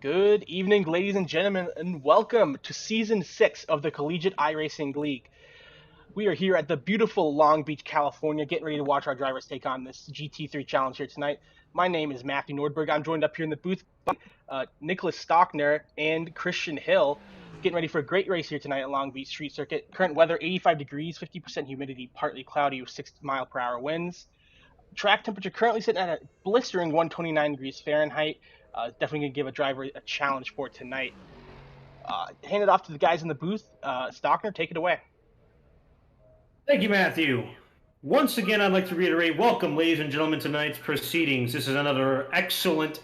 Good evening, ladies and gentlemen, and welcome to Season 6 of the Collegiate iRacing League. We are here at the beautiful Long Beach, California, getting ready to watch our drivers take on this GT3 challenge here tonight. My name is Matthew Nordberg. I'm joined up here in the booth by Nicholas Stockner and Christian Hill, getting ready for a great race here tonight at Long Beach Street Circuit. Current weather 85 degrees, 50% humidity, partly cloudy with 6 mile per hour winds. Track temperature currently sitting at a blistering 129 degrees Fahrenheit. Definitely going to give a driver a challenge for tonight. Hand it off to the guys in the booth. Stockner, take it away. Thank you, Matthew. Once again, I'd like to reiterate, welcome, ladies and gentlemen, to tonight's proceedings. This is another excellent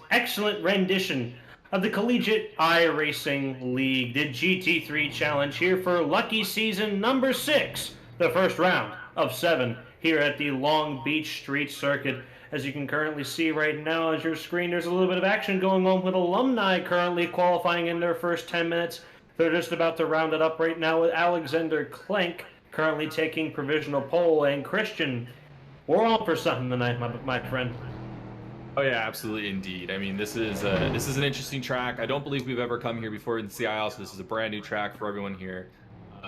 rendition of the Collegiate iRacing League, the GT3 Challenge, here for lucky season number 6, the first round of 7, here at the Long Beach Street Circuit. As you can currently see right now on your screen, there's a little bit of action going on with alumni currently qualifying in their first 10 minutes. They're just about to round it up right now with Alexander Klenk currently taking provisional pole, and Christian, we're on for something tonight, my friend. Oh yeah, absolutely, indeed. I mean, this is an interesting track. I don't believe we've ever come here before in the CiL, so this is a brand new track for everyone here,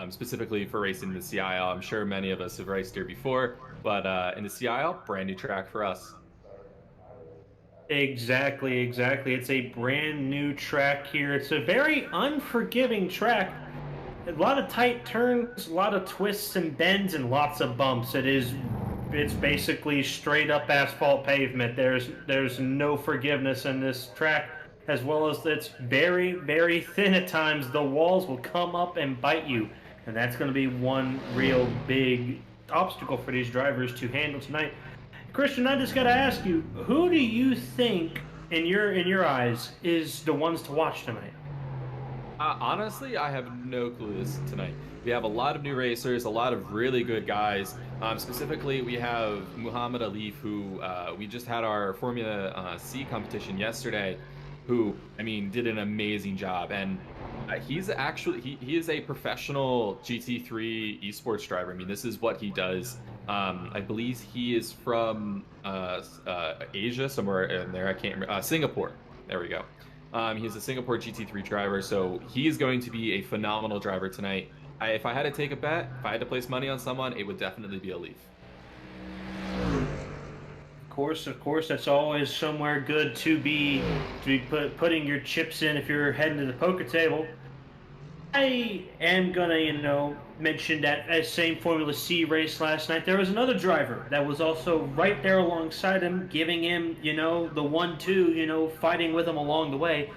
specifically for racing in the CiL. I'm sure many of us have raced here before, but in the CiL, brand new track for us. Exactly. It's a brand new track here. It's a very unforgiving track. A lot of tight turns, a lot of twists and bends, and lots of bumps. It's basically straight up asphalt pavement. There's no forgiveness in this track, as well as it's very thin at times. The walls will come up and bite you, and that's going to be one real big obstacle for these drivers to handle tonight. Christian, I just got to ask you, who do you think, in your eyes, is the ones to watch tonight? Honestly, I have no clue this tonight. We have a lot of new racers, a lot of really good guys. Specifically, we have Muhammad Alif, who we just had our Formula C competition yesterday, who, I mean, did an amazing job. And he's actually, he is a professional GT3 esports driver. I mean, this is what he does. I believe he is from Asia, somewhere in there. I can't remember. Singapore. There we go. He's a Singapore GT3 driver, so he is going to be a phenomenal driver tonight. If I had to take a bet, if I had to place money on someone, it would definitely be Alif. Of course, that's always somewhere good to be putting your chips in if you're heading to the poker table. I am gonna, mention that same Formula C race last night. There was another driver that was also right there alongside him, giving him, the 1-2, fighting with him along the way.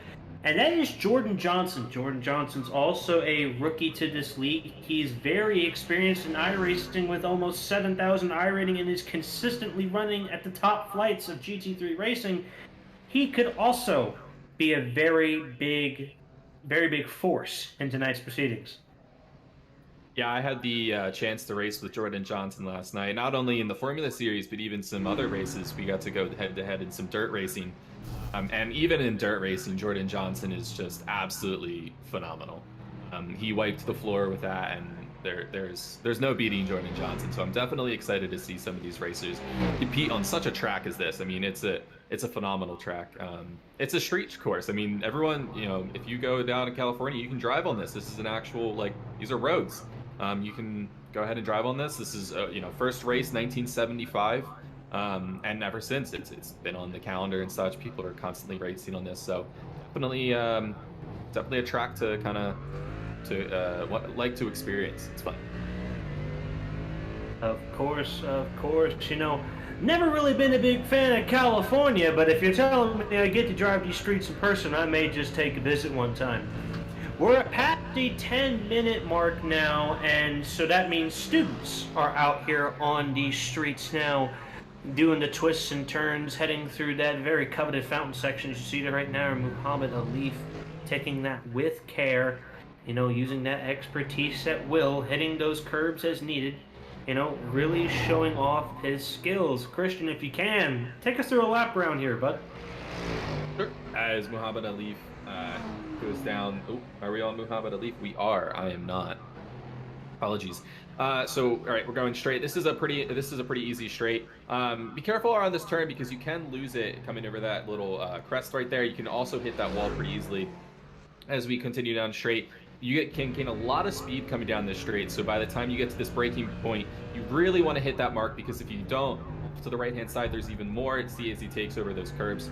And that is Jordan Johnson. Jordan Johnson's also a rookie to this league. He's very experienced in iRacing with almost 7,000 iRating and is consistently running at the top flights of GT3 racing. He could also be a very big force in tonight's proceedings. Yeah, I had the chance to race with Jordan Johnson last night, not only in the Formula Series, but even some other races. We got to go head-to-head in some dirt racing. And even in dirt racing, Jordan Johnson is just absolutely phenomenal. He wiped the floor with that, and there's no beating Jordan Johnson. So I'm definitely excited to see some of these racers compete on such a track as this. I mean, it's a phenomenal track. It's a street course. I mean, everyone, if you go down to California, you can drive on this. This is an actual, these are roads. You can go ahead and drive on this. This is, first race 1975. And ever since, it's been on the calendar and such. People are constantly racing on this, so definitely a track to kind of to experience. It's fun. Of course. Never really been a big fan of California, but if you're telling me I get to drive these streets in person, I may just take a visit one time. We're past the 10-minute mark now, and so that means students are out here on these streets now, doing the twists and turns, heading through that very coveted fountain section. As you see there right now, Muhammad Alif taking that with care, using that expertise at will, hitting those curbs as needed, really showing off his skills. Christian, if you can, take us through a lap around here, bud. Sure. As Muhammad Alif goes down. Oh, are we on Muhammad Alif? We are. I am not. Apologies. So, all right, we're going straight. This is a pretty easy straight. Be careful around this turn because you can lose it coming over that little crest right there. You can also hit that wall pretty easily. As we continue down straight, you can gain a lot of speed coming down this straight. So by the time you get to this braking point, you really want to hit that mark, because if you don't, to the right-hand side, there's even more. See as he takes over those curbs.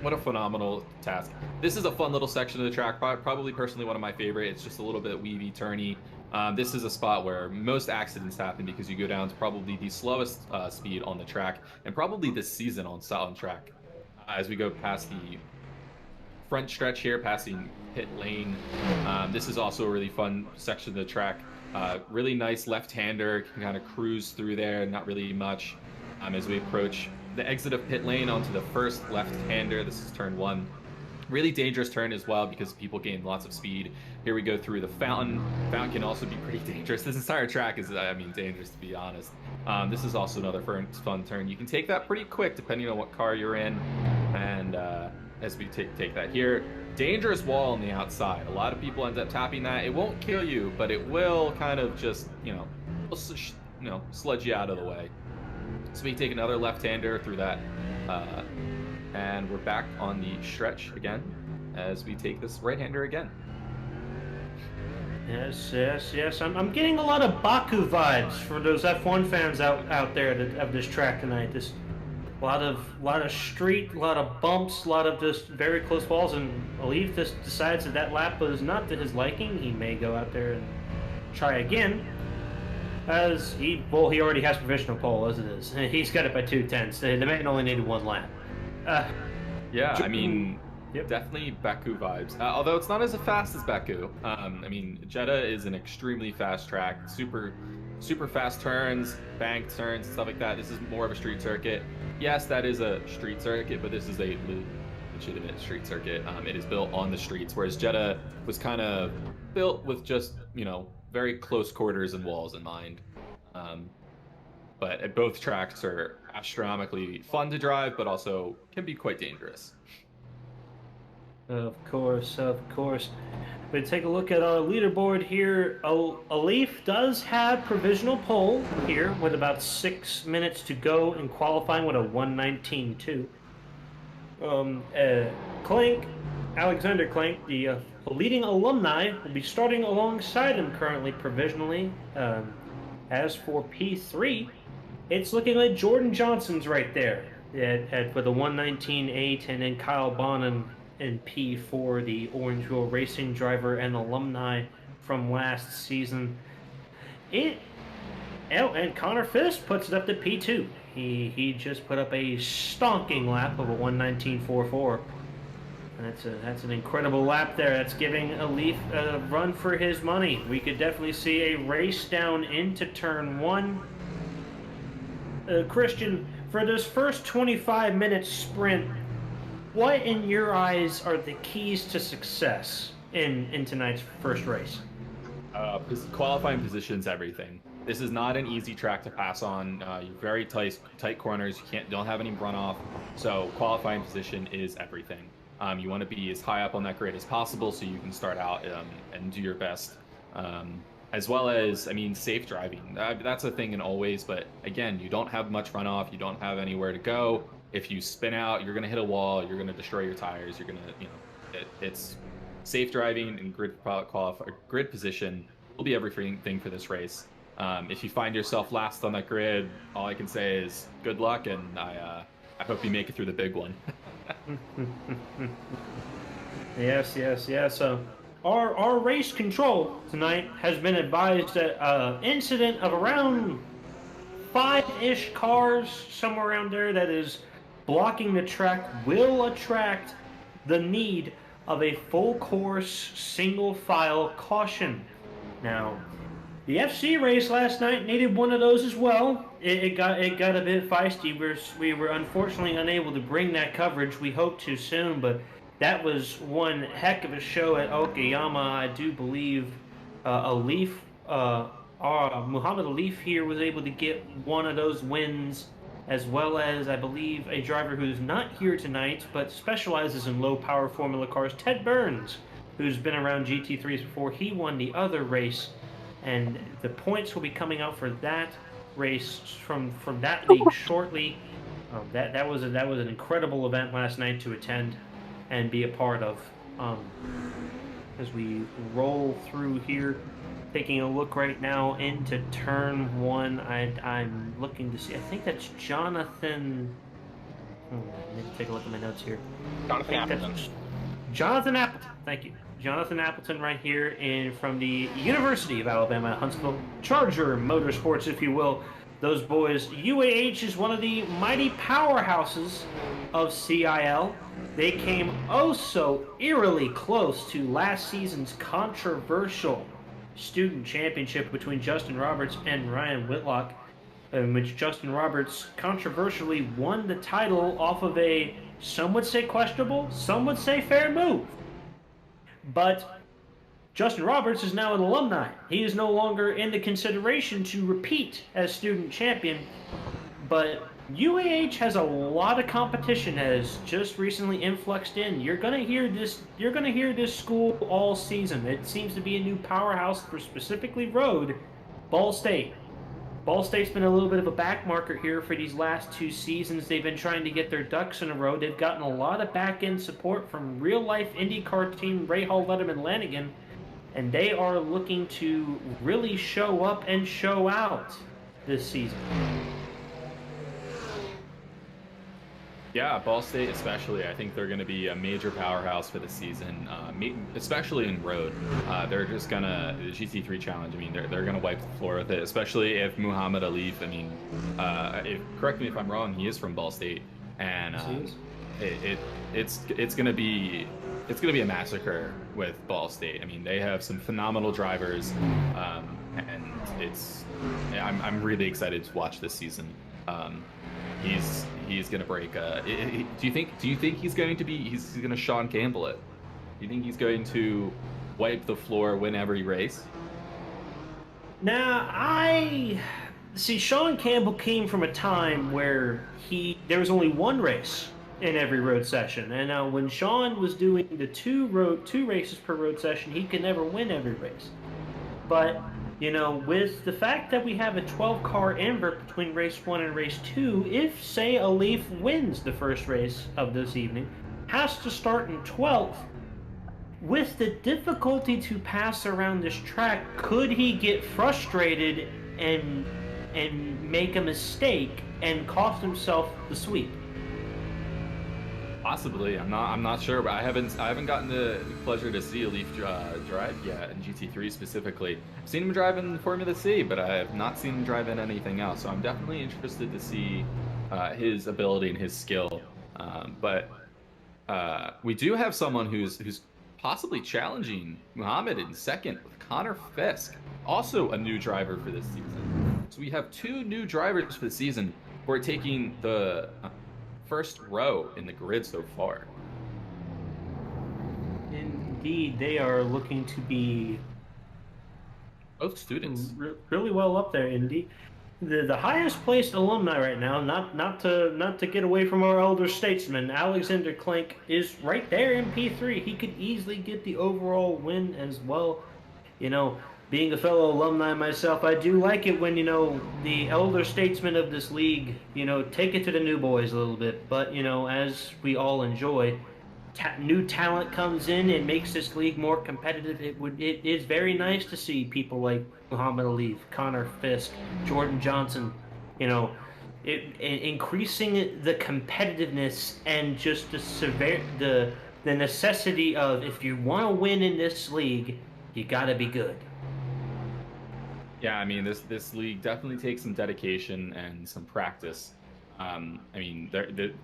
What a phenomenal task. This is a fun little section of the track, probably personally one of my favorite. It's just a little bit weavy, turny. This is a spot where most accidents happen because you go down to probably the slowest speed on the track, and probably this season on track. As we go past the front stretch here, passing pit lane, this is also a really fun section of the track. Really nice left-hander, can kind of cruise through there, not really much. As we approach the exit of pit lane onto the first left-hander, this is turn 1. Really dangerous turn as well because people gain lots of speed. Here we go through the fountain. Fountain can also be pretty dangerous. This entire track is, dangerous, to be honest. This is also another fun turn. You can take that pretty quick depending on what car you're in. And as we take that here, dangerous wall on the outside. A lot of people end up tapping that. It won't kill you, but it will kind of just, sludge you out of the way. So we take another left-hander through that, and we're back on the stretch again as we take this right-hander again. Yes. I'm getting a lot of Baku vibes for those F1 fans out there of this track tonight. This a lot of street, a lot of bumps, a lot of just very close walls, and Alif just decides that lap was not to his liking. He may go out there and try again. As he already has provisional pole as it is. He's got it by 2/10. The man only needed one lap. Yeah, definitely Baku vibes. Although it's not as fast as Baku. Jeddah is an extremely fast track. Super fast turns, banked turns, stuff like that. This is more of a street circuit. Yes, that is a street circuit, but this is a legitimate street circuit. It is built on the streets, whereas Jeddah was kind of built with just, very close quarters and walls in mind. But both tracks are astronomically fun to drive, but also can be quite dangerous. Of course. But take a look at our leaderboard here. Alif does have provisional pole here with about 6 minutes to go in qualifying with a 1:19.2. Alexander Clank, the leading alumni, will be starting alongside him currently provisionally. As for P3, it's looking like Jordan Johnson's right there with a 1:19.8, and then Kyle Bonin in P4, the Orangeville Racing driver and alumni from last season. And Conor Fisk puts it up to P2. He just put up a stonking lap of a 1:19.44. That's an incredible lap there. That's giving Alif a run for his money. We could definitely see a race down into turn 1. Christian, for this first 25-minute sprint, what in your eyes are the keys to success in tonight's first race? Qualifying position's everything. This is not an easy track to pass on. You're very tight corners. You don't have any runoff. So qualifying position is everything. You want to be as high up on that grid as possible so you can start out and do your best. As well as, safe driving. That's a thing in always, but again, you don't have much runoff. You don't have anywhere to go. If you spin out, you're going to hit a wall. You're going to destroy your tires. You're going to, it's safe driving and grid position will be everything for this race. If you find yourself last on that grid, all I can say is good luck, and I hope you make it through the big one. Yes. Our race control tonight has been advised that incident of around 5-ish cars, somewhere around there, that is blocking the track will attract the need of a full course single file caution. Now, the FC race last night needed one of those as well. It got a bit feisty. We were unfortunately unable to bring that coverage. We hope to soon, but that was one heck of a show at Okayama. I do believe Muhammad Alif here was able to get one of those wins, as well as, I believe, a driver who's not here tonight but specializes in low power formula cars, Ted Burns, who's been around GT3s before. He won the other race and the points will be coming out for that race from that league shortly. That was an incredible event last night to attend and be a part of. As we roll through here, taking a look right now into turn 1, I'm looking to see. I think that's Jonathan. Let me take a look at my notes here. Jonathan Appleton. Jonathan Appleton. Thank you. Jonathan Appleton right here from the University of Alabama, Huntsville. Charger Motorsports, if you will. Those boys. UAH is one of the mighty powerhouses of CiL. They came oh so eerily close to last season's controversial student championship between Justin Roberts and Ryan Whitlock, in which Justin Roberts controversially won the title off of a, some would say questionable, some would say fair move. But Justin Roberts is now an alumni. He is no longer in the consideration to repeat as student champion, but UAH has a lot of competition, has just recently influxed in. You're gonna hear this school all season. It seems to be a new powerhouse for specifically road. Ball State. Ball State's been a little bit of a back marker here for these last 2 seasons. They've been trying to get their ducks in a row. They've gotten a lot of back-end support from real-life IndyCar team Ray Hall, Letterman, Lanigan, and they are looking to really show up and show out this season. Yeah, Ball State especially. I think they're going to be a major powerhouse for the season, especially in road. They're just going to, the GT3 challenge, I mean, they're going to wipe the floor with it, especially if Muhammad Alif, I mean, correct me if I'm wrong, he is from Ball State, and it's going to be a massacre with Ball State. I mean, they have some phenomenal drivers, and I'm really excited to watch this season. He's gonna break. Do you think he's going to Sean Campbell it? Do you think he's going to wipe the floor, win every race? Now, I see Sean Campbell came from a time where there was only one race in every road session, and when Sean was doing the two races per road session, he could never win every race. But with the fact that we have a 12-car invert between race 1 and race 2, if, say, Alif wins the first race of this evening, has to start in 12th, with the difficulty to pass around this track, could he get frustrated and make a mistake and cost himself the sweep? Possibly. I'm not sure, but I haven't gotten the pleasure to see Alif drive yet in GT3 specifically. I've seen him drive in Formula C, but I have not seen him drive in anything else. So I'm definitely interested to see his ability and his skill. But we do have someone who's possibly challenging Muhammad in second, with Conor Fisk, also a new driver for this season. So we have 2 new drivers for the season who are taking the first row in the grid so far. Indeed, they are looking to be both students really well up there. Indeed, the highest placed alumni right now. Not to get away from our elder statesman, Alexander Clank is right there in P3. He could easily get the overall win as well. Being a fellow alumni myself, I do like it when, the elder statesmen of this league, take it to the new boys a little bit. But, as we all enjoy, new talent comes in and makes this league more competitive. It is very nice to see people like Muhammad Alif, Conor Fisk, Jordan Johnson, increasing the competitiveness and just the necessity of, if you want to win in this league, you got to be good. Yeah, I mean, this league definitely takes some dedication and some practice. I mean,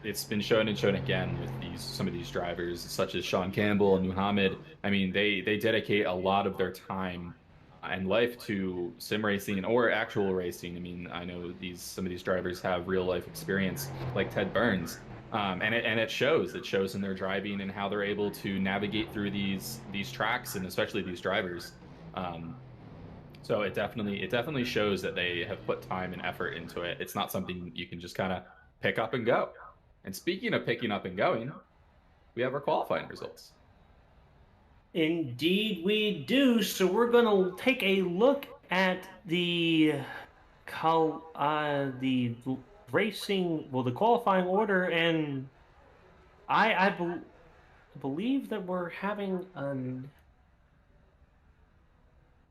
it's been shown and shown again with some of these drivers, such as Sean Campbell and Muhammad. I mean, they dedicate a lot of their time and life to sim racing or actual racing. I mean, I know some of these drivers have real life experience, like Ted Burns, and it shows. It shows in their driving and how they're able to navigate through these tracks, and especially these drivers. So it definitely shows that they have put time and effort into it. It's not something you can just kind of pick up and go. And speaking of picking up and going, we have our qualifying results. Indeed we do. So we're going to take a look at the the qualifying order, and I believe that we're having an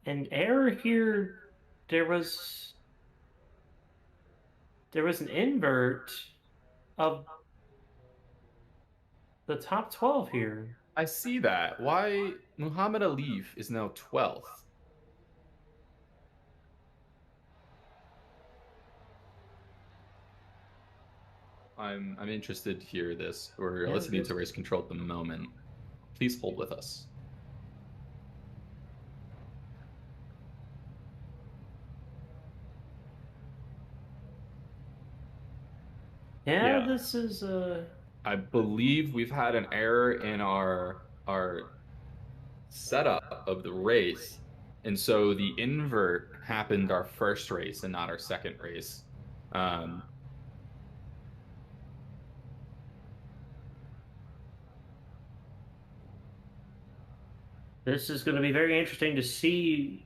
error here. There was an invert of the top 12 here. I see that. Why Muhammad Alif is now 12th? I'm interested to hear this. We're listening to Race Control at the moment. Please hold with us. Yeah, this is I believe we've had an error in our setup of the race, and so the invert happened our first race and not our second race. This is going to be very interesting to see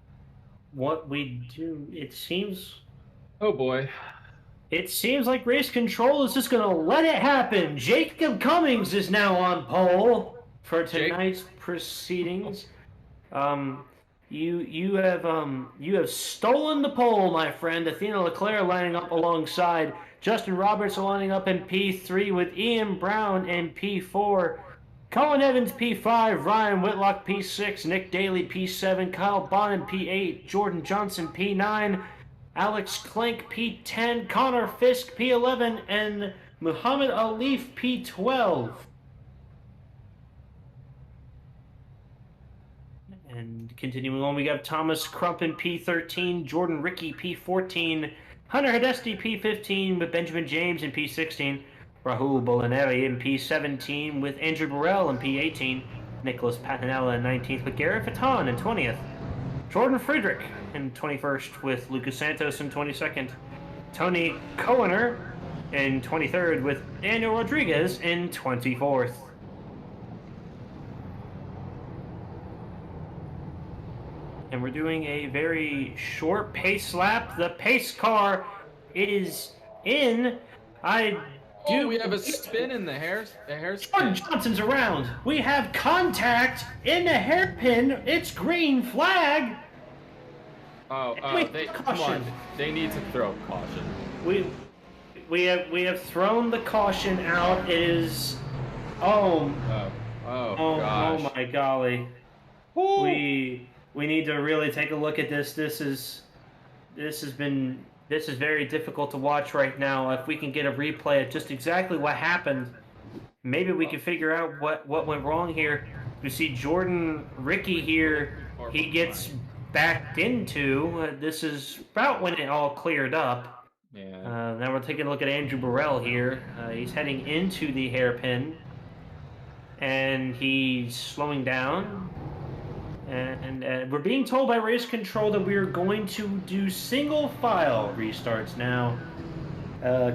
what we do. It seems. Oh boy. It seems like Race Control is just going to let it happen. Jacob Cummings is now on pole for tonight's proceedings. You have stolen the pole, my friend. Athena Leclerc lining up alongside Justin Roberts, lining up in P3 with Ian Brown in P4. Colin Evans P5, Ryan Whitlock P6, Nick Daly P7, Kyle Bonham P8, Jordan Johnson P9, Alex Clank P10, Conor Fisk P11, and Muhammad Alif P12. And continuing on, we got Thomas Crump in P13, Jordan Ricky P14, Hunter Hidesti P15 with Benjamin James in P16, Rahul Bolaneri in P17 with Andrew Burrell in P18, Nicholas Patinella in 19th with Garrett Fatton in 20th, Jordan Friedrich in 21st with Lucas Santos in 22nd, Tony Cohener in 23rd with Daniel Rodriguez in 24th. And we're doing a very short pace lap. The pace car is in. We have a spin in the hairspin. Jordan Johnson's around. We have contact in the hairpin. It's green flag. Come on. They need to throw caution. We have thrown the caution out. It is gosh. Oh my golly. Woo. We need to really take a look at this. This is very difficult to watch right now. If we can get a replay of just exactly what happened, maybe we can figure out what went wrong here. You see Jordan Ricky here, he gets backed into. This is about when it all cleared up. Yeah. Now we're taking a look at Andrew Burrell here. He's heading into the hairpin, and he's slowing down. And we're being told by Race Control that we are going to do single file restarts now.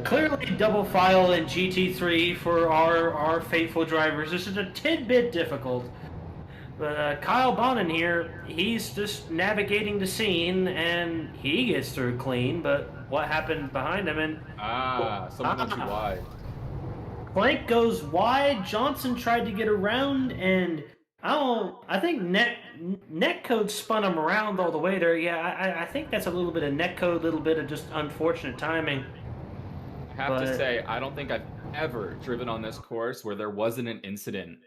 Clearly double file in GT3 for our faithful drivers. This is a tidbit difficult. But Kyle Bonin here, he's just navigating the scene, and he gets through clean. But what happened behind him? And someone went too wide. Clank goes wide. Johnson tried to get around, and I think netcode spun him around all the way there. Yeah, I think that's a little bit of netcode, a little bit of just unfortunate timing. I have to say, I don't think I've ever driven on this course where there wasn't an incident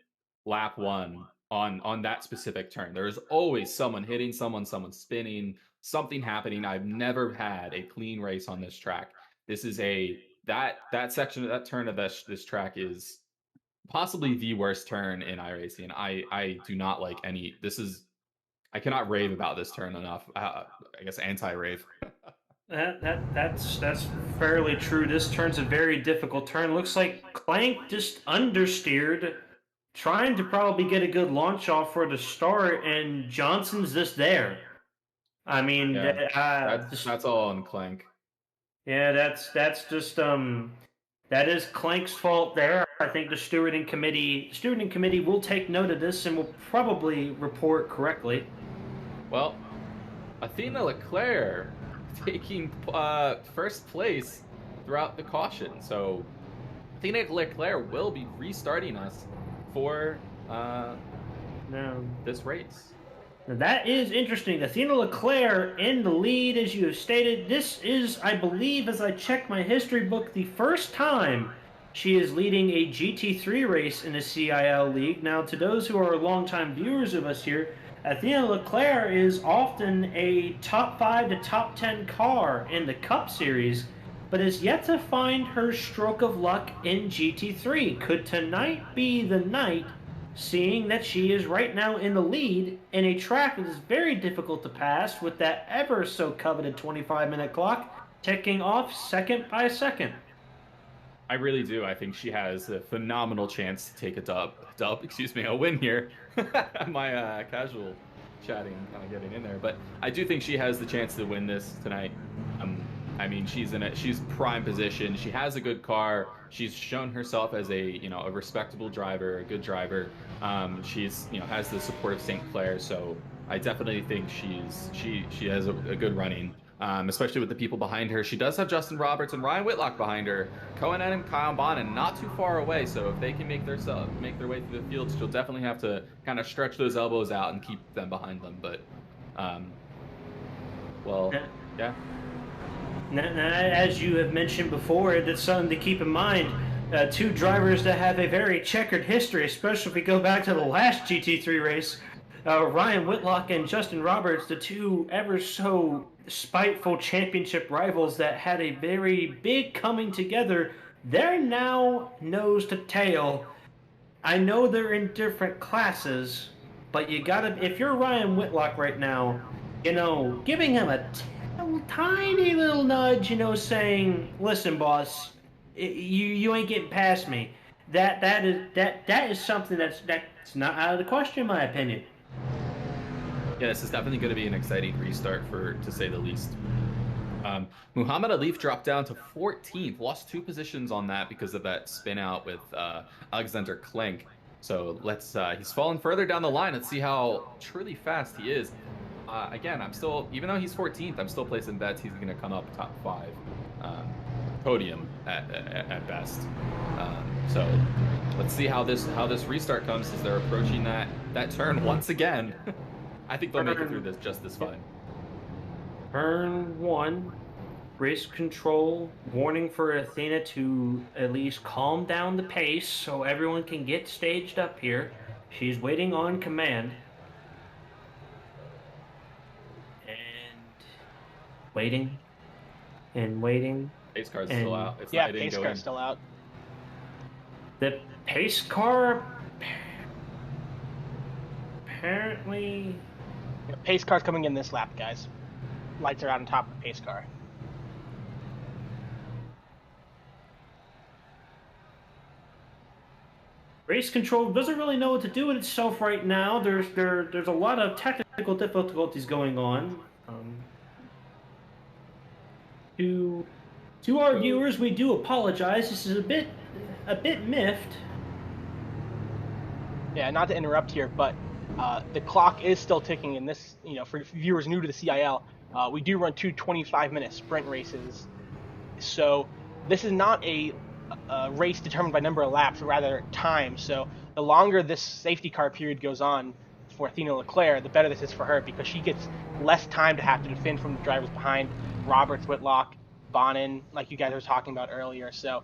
lap one on that specific turn. There's always someone hitting someone spinning, something happening. I've never had a clean race on this track. This is that section of that turn of this track is possibly the worst turn in iRacing. I do not like any. I cannot rave about this turn enough. I guess anti-rave. That's fairly true. This turn's a very difficult turn. Looks like Clank just understeered, trying to probably get a good launch off for the start, and Johnson's just there. I mean, that's all on Clank. Yeah, that's just that is Clank's fault there. I think the stewarding committee will take note of this and will probably report correctly. Well, Athena Leclerc taking first place throughout the caution. So Athena Leclerc will be restarting us for this race. Now that is interesting. Athena Leclerc in the lead, as you have stated. This is, I believe, as I check my history book, the first time she is leading a GT3 race in the CiL League. Now, to those who are longtime viewers of us here, Athena Leclerc is often a top 5 to top 10 car in the Cup Series, but has yet to find her stroke of luck in GT3. Could tonight be the night, seeing that she is right now in the lead in a track that is very difficult to pass with that ever so coveted 25-minute clock ticking off second by second? I really do. I think she has a phenomenal chance to take a win here. My casual chatting kind of getting in there, but I do think she has the chance to win this tonight. I mean, she's prime position. She has a good car. She's shown herself as a respectable driver, a good driver. She's has the support of St. Clair, so I definitely think she has a good running. Especially with the people behind her. She does have Justin Roberts and Ryan Whitlock behind her. Cohen and Kyle Bonin not too far away, so if they can make their way through the field, she'll definitely have to kind of stretch those elbows out and keep them behind them. But, yeah. Now, as you have mentioned before, that's something to keep in mind. Two drivers that have a very checkered history, especially if we go back to the last GT3 race. Ryan Whitlock and Justin Roberts, the two ever so spiteful championship rivals that had a very big coming together, they're now nose to tail. I know they're in different classes, but you gotta, if you're Ryan Whitlock right now, giving him a tiny little nudge, saying, listen, boss, you ain't getting past me. That is something that's not out of the question, in my opinion. Yeah, this is definitely going to be an exciting restart, to say the least. Muhammad Alif dropped down to 14th, lost 2 positions on that because of that spin out with Alexander Klenk. So he's fallen further down the line. Let's see how truly fast he is. Again, even though he's 14th, I'm still placing bets he's going to come up top 5, podium at best. So let's see how this restart comes as they're approaching that turn once again. I think they'll make it through this just as fine. Turn 1, race control, warning for Athena to at least calm down the pace so everyone can get staged up here. She's waiting on command. And waiting. Pace car's still out. Pace car's still out. The pace car apparently... Pace car's coming in this lap, guys. Lights are out on top of the pace car. Race control doesn't really know what to do with itself right now. There's a lot of technical difficulties going on. To our viewers, we do apologize. This is a bit miffed. Yeah, not to interrupt here, but the clock is still ticking in this, for viewers new to the CiL, we do run 2 25-minute sprint races. So this is not a race determined by number of laps, rather time. So the longer this safety car period goes on for Athena Leclerc, the better this is for her because she gets less time to have to defend from the drivers behind, Roberts, Whitlock, Bonin, like you guys were talking about earlier. So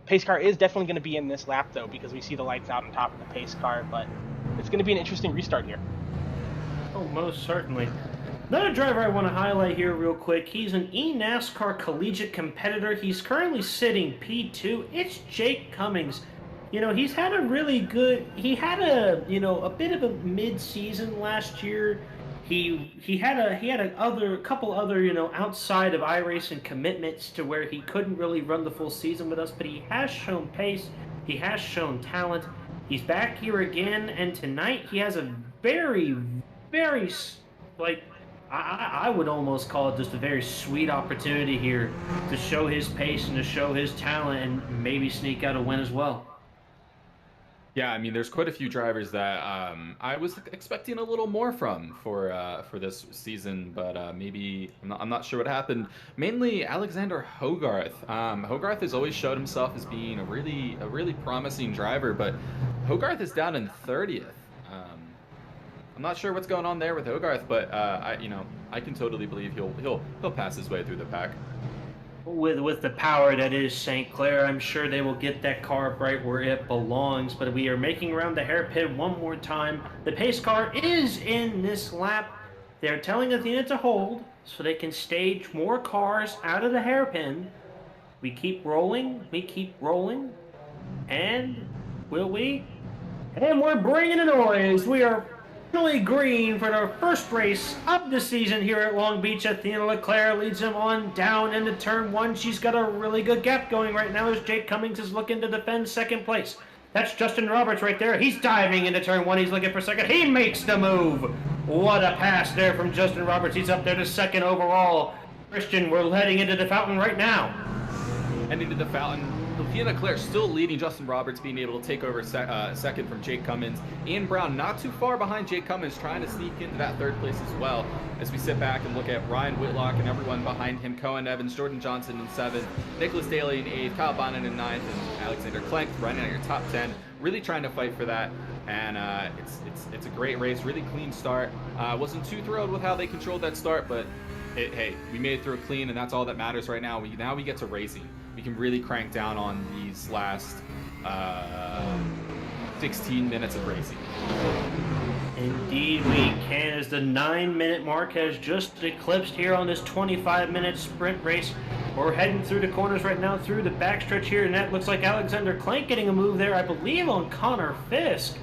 pace car is definitely going to be in this lap, though, because we see the lights out on top of the pace car, but it's going to be an interesting restart here. Oh, most certainly. Another driver I want to highlight here real quick. He's an eNASCAR collegiate competitor. He's currently sitting P2. It's Jake Cummings. He's had a really good... He had a bit of a mid-season last year. He had a couple other outside of iRacing commitments to where he couldn't really run the full season with us, but he has shown pace. He has shown talent. He's back here again, and tonight he has a very, very, I would almost call it just a very sweet opportunity here to show his pace and to show his talent and maybe sneak out a win as well. Yeah, I mean, there's quite a few drivers that I was expecting a little more from for this season, but maybe I'm not sure what happened. Mainly Alexander Hogarth. Hogarth has always showed himself as being a really promising driver, but Hogarth is down in 30th. I'm not sure what's going on there with Hogarth, but I can totally believe he'll pass his way through the pack. With the power that is St. Clair, I'm sure they will get that car up right where it belongs. But we are making around the hairpin one more time. The pace car is in this lap. They're telling Athena to hold so they can stage more cars out of the hairpin. We keep rolling. We keep rolling. And will we? And we're bringing the noise. We are finally green for their first race of the season here at Long Beach. Athena Leclerc leads them on down into turn 1. She's got a really good gap going right now as Jake Cummings is looking to defend second place. That's Justin Roberts right there. He's diving into turn 1. He's looking for second. He makes the move. What a pass there from Justin Roberts. He's up there to second overall. Christian, we're heading into the fountain right now. Heading to the fountain. Athena Leclerc still leading Justin Roberts, being able to take over second from Jake Cummings. Ian Brown not too far behind Jake Cummings, trying to sneak into that third place as well. As we sit back and look at Ryan Whitlock and everyone behind him, Cohen Evans, Jordan Johnson in 7th, Nicholas Daly in 8th, Kyle Bonnet in 9th, and Alexander Klenk running out your top 10. Really trying to fight for that, and it's a great race, really clean start. Wasn't too thrilled with how they controlled that start, but hey, we made it through clean, and that's all that matters right now. Now we get to racing. We can really crank down on these last 16 minutes of racing. Indeed we can, as the 9-minute mark has just eclipsed here on this 25-minute sprint race. We're heading through the corners right now, through the backstretch here, and that looks like Alexander Klenk getting a move there, I believe, on Conor Fisk.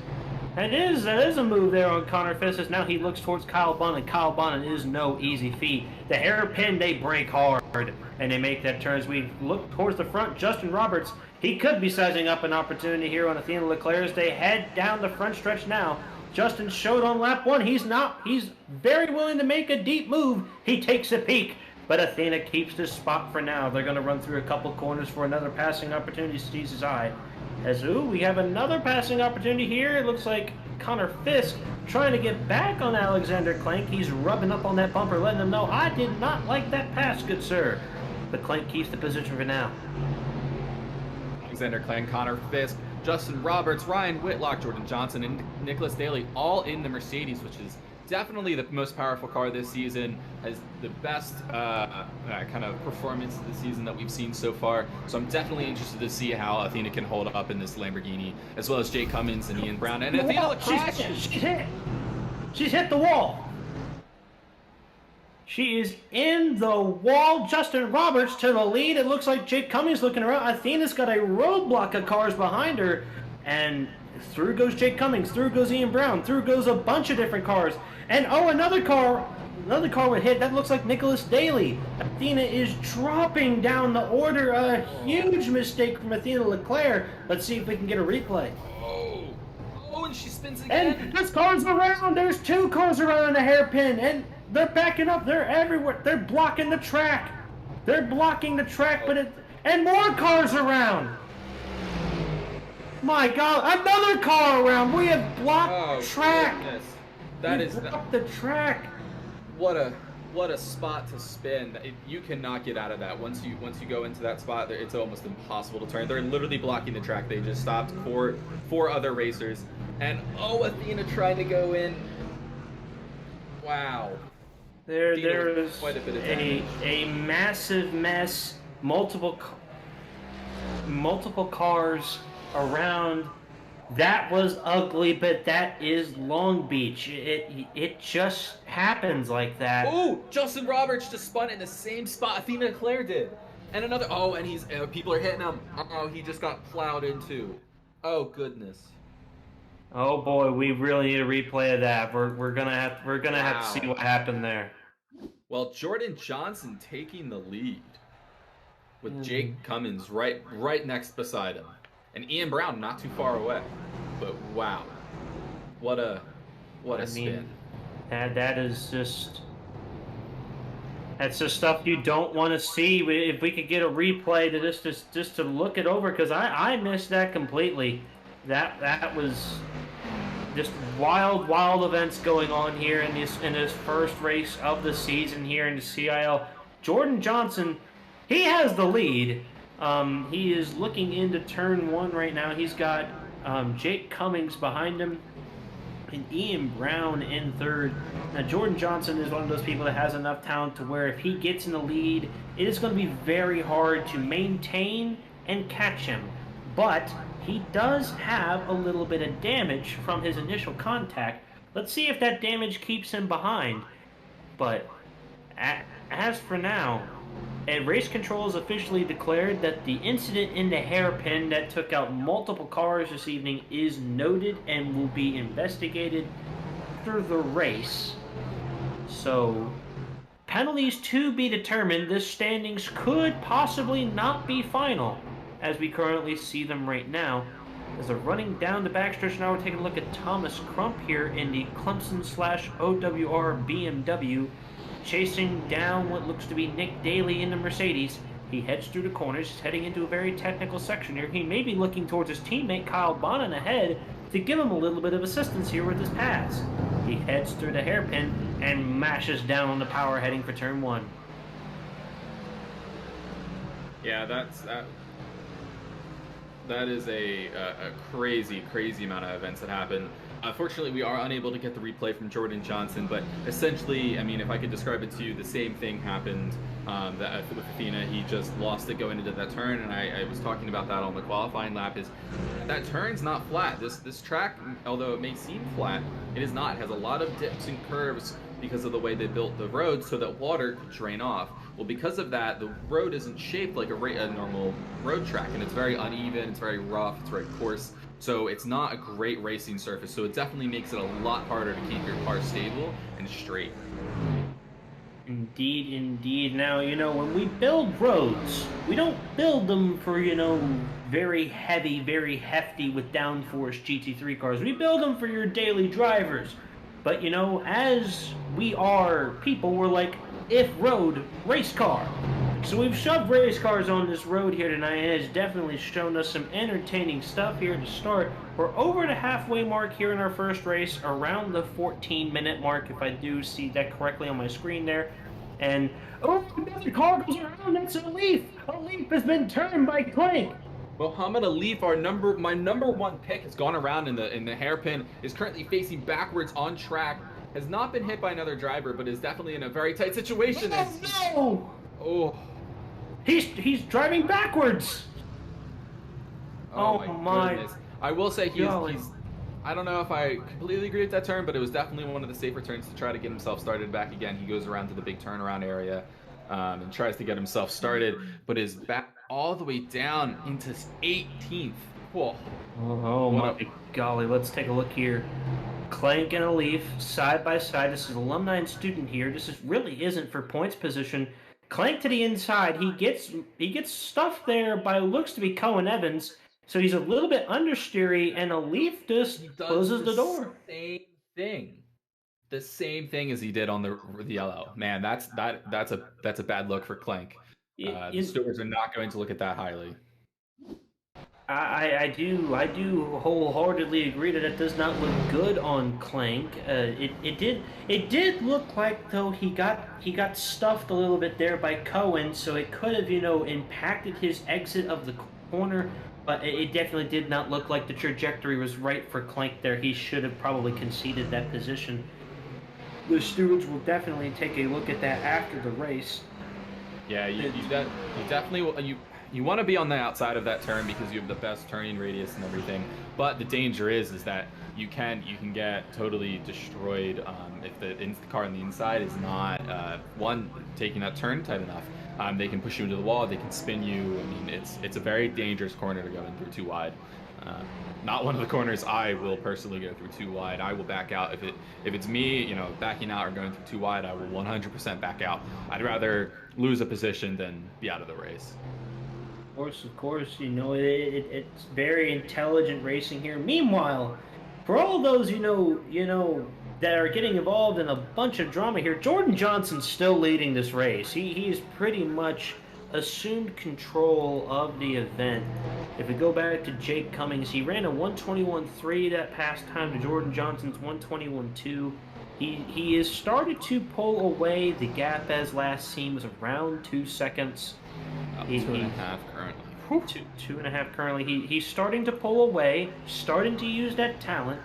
That is a move there on Conor Fisk, as now he looks towards Kyle Bonnet. Kyle Bonnet is no easy feat. The hairpin, they break hard, and they make that turn. As we look towards the front, Justin Roberts, he could be sizing up an opportunity here on Athena Leclerc as they head down the front stretch now. Justin showed on lap 1. He's very willing to make a deep move. He takes a peek, but Athena keeps this spot for now. They're going to run through a couple corners for another passing opportunity to seize his eye. As we have another passing opportunity here. It looks like Conor Fisk trying to get back on Alexander Klenk. He's rubbing up on that bumper, letting him know, I did not like that pass, good sir. But Klenk keeps the position for now. Alexander Klenk, Conor Fisk, Justin Roberts, Ryan Whitlock, Jordan Johnson, and Nicholas Daly all in the Mercedes, which is definitely the most powerful car this season, has the best kind of performance of the season that we've seen so far. So I'm definitely interested to see how Athena can hold up in this Lamborghini, as well as Jake Cummings and Ian Brown. And Athena crashes. She's hit the wall. She is in the wall. Justin Roberts to the lead. It looks like Jake Cummings looking around. Athena's got a roadblock of cars behind her, and through goes Jake Cummings, through goes Ian Brown, through goes a bunch of different cars. And another car would hit. That looks like Nicholas Daly. Athena is dropping down the order. A huge mistake from Athena Leclerc. Let's see if we can get a replay. Oh, and she spins again. And there's cars around. There's 2 cars around in the hairpin, and they're backing up. They're everywhere. They're blocking the track. They're blocking the track, and more cars around. My God, another car around. We have blocked track. Goodness. We blocked the track. What a spot to spin. You cannot get out of that. Once you go into that spot, it's almost impossible to turn. They're literally blocking the track. They just stopped four other racers. And Athena trying to go in. Wow. There is quite a bit of damage. a massive mess. Multiple cars around. That was ugly, but that is Long Beach. It just happens like that. Oh, Justin Roberts just spun in the same spot Athena Leclerc did. And another, and he's people are hitting him. He just got plowed into. Oh goodness. Oh boy, we really need a replay of that. We're gonna have to see what happened there. Well, Jordan Johnson taking the lead with Jake Cummings right next beside him. And Ian Brown not too far away. But wow. What a spin. That's just stuff you don't want to see. If we could get a replay to just to look it over, because I missed that completely. that was just wild events going on here in this first race of the season here in the CIL. Jordan Johnson, he has the lead. He is looking into turn one right now. He's got Jake Cummings behind him and Ian Brown in third. Now, Jordan Johnson is one of those people that has enough talent to where if he gets in the lead, it is going to be very hard to maintain and catch him. But he does have a little bit of damage from his initial contact. Let's see if that damage keeps him behind. But as for now, race control has officially declared that the incident in the hairpin that took out multiple cars this evening is noted and will be investigated after the race. So, penalties to be determined. This standings could possibly not be final, as we currently see them right now. As they're running down the backstretch now, we're taking a look at Thomas Crump here in the Clemson/OWR BMW, chasing down what looks to be Nick Daly in the Mercedes. He heads through the corners. He's heading into a very technical section here. He may be looking towards his teammate Kyle Bonin ahead to give him a little bit of assistance here with his pass. He heads through the hairpin and mashes down on the power heading for turn one. Yeah, that is a crazy amount of events that happen. Unfortunately, we are unable to get the replay from Jordan Johnson, but essentially, I mean, if I could describe it to you, the same thing happened with Athena. He just lost it going into that turn, and I was talking about that on the qualifying lap. Is that turn's not flat. This track, although it may seem flat, it is not. It has a lot of dips and curves because of the way they built the road so that water could drain off. Well, because of that, the road isn't shaped like a normal road track, and it's very uneven, it's very rough, it's very coarse. So it's not a great racing surface, so it definitely makes it a lot harder to keep your car stable and straight. Indeed. Now, when we build roads, we don't build them for, very heavy, very hefty with downforce GT3 cars. We build them for your daily drivers. But, as we are people, we're like, if road, race car. So we've shoved race cars on this road here tonight, and it's definitely shown us some entertaining stuff here to start. We're over the halfway mark here in our first race, around the 14-minute mark, if I do see that correctly on my screen there. And, another car goes around, that's a Leaf! A Leaf has been turned by Clank! Mohammed Alif, my number one pick, has gone around in the hairpin, is currently facing backwards on track, has not been hit by another driver, but is definitely in a very tight situation. Oh, no! Oh. He's driving backwards. Oh my goodness. I will say he's I don't know if I completely agree with that turn, but it was definitely one of the safer turns to try to get himself started back again. He goes around to the big turnaround area and tries to get himself started, but is back all the way down into 18th. Whoa. Oh my golly, let's take a look here. Clank and Alif side by side. This is alumni and student here. This really isn't for points position. Clank to the inside. He gets stuffed there by what looks to be Cohen Evans. So he's a little bit understeery, and Alif just closes the door. The same thing as he did on the yellow. Man, that's a bad look for Clank. The stewards are not going to look at that highly. I do wholeheartedly agree that it does not look good on Clank. It did look like though he got stuffed a little bit there by Cohen, so it could have impacted his exit of the corner. But it definitely did not look like the trajectory was right for Clank there. He should have probably conceded that position. The stewards will definitely take a look at that after the race. Yeah, you definitely you want to be on the outside of that turn because you have the best turning radius and everything. But the danger is that you can get totally destroyed if the car on the inside is not taking that turn tight enough. They can push you into the wall. They can spin you. I mean, it's a very dangerous corner to go in through too wide. Not one of the corners I will personally go through too wide. I will back out if it's me, backing out or going through too wide. I will 100% back out. I'd rather lose a position than be out of the race. Of course, it's very intelligent racing here. Meanwhile, for all those that are getting involved in a bunch of drama here, Jordan Johnson's still leading this race. He's pretty much assumed control of the event. If we go back to Jake Cummings, he ran a 1:21.3 that past time to Jordan Johnson's 1:21.2. He has started to pull away. The gap as last seen was around 2 seconds. About 2.5 currently. Two and a half currently. He's starting to pull away, starting to use that talent.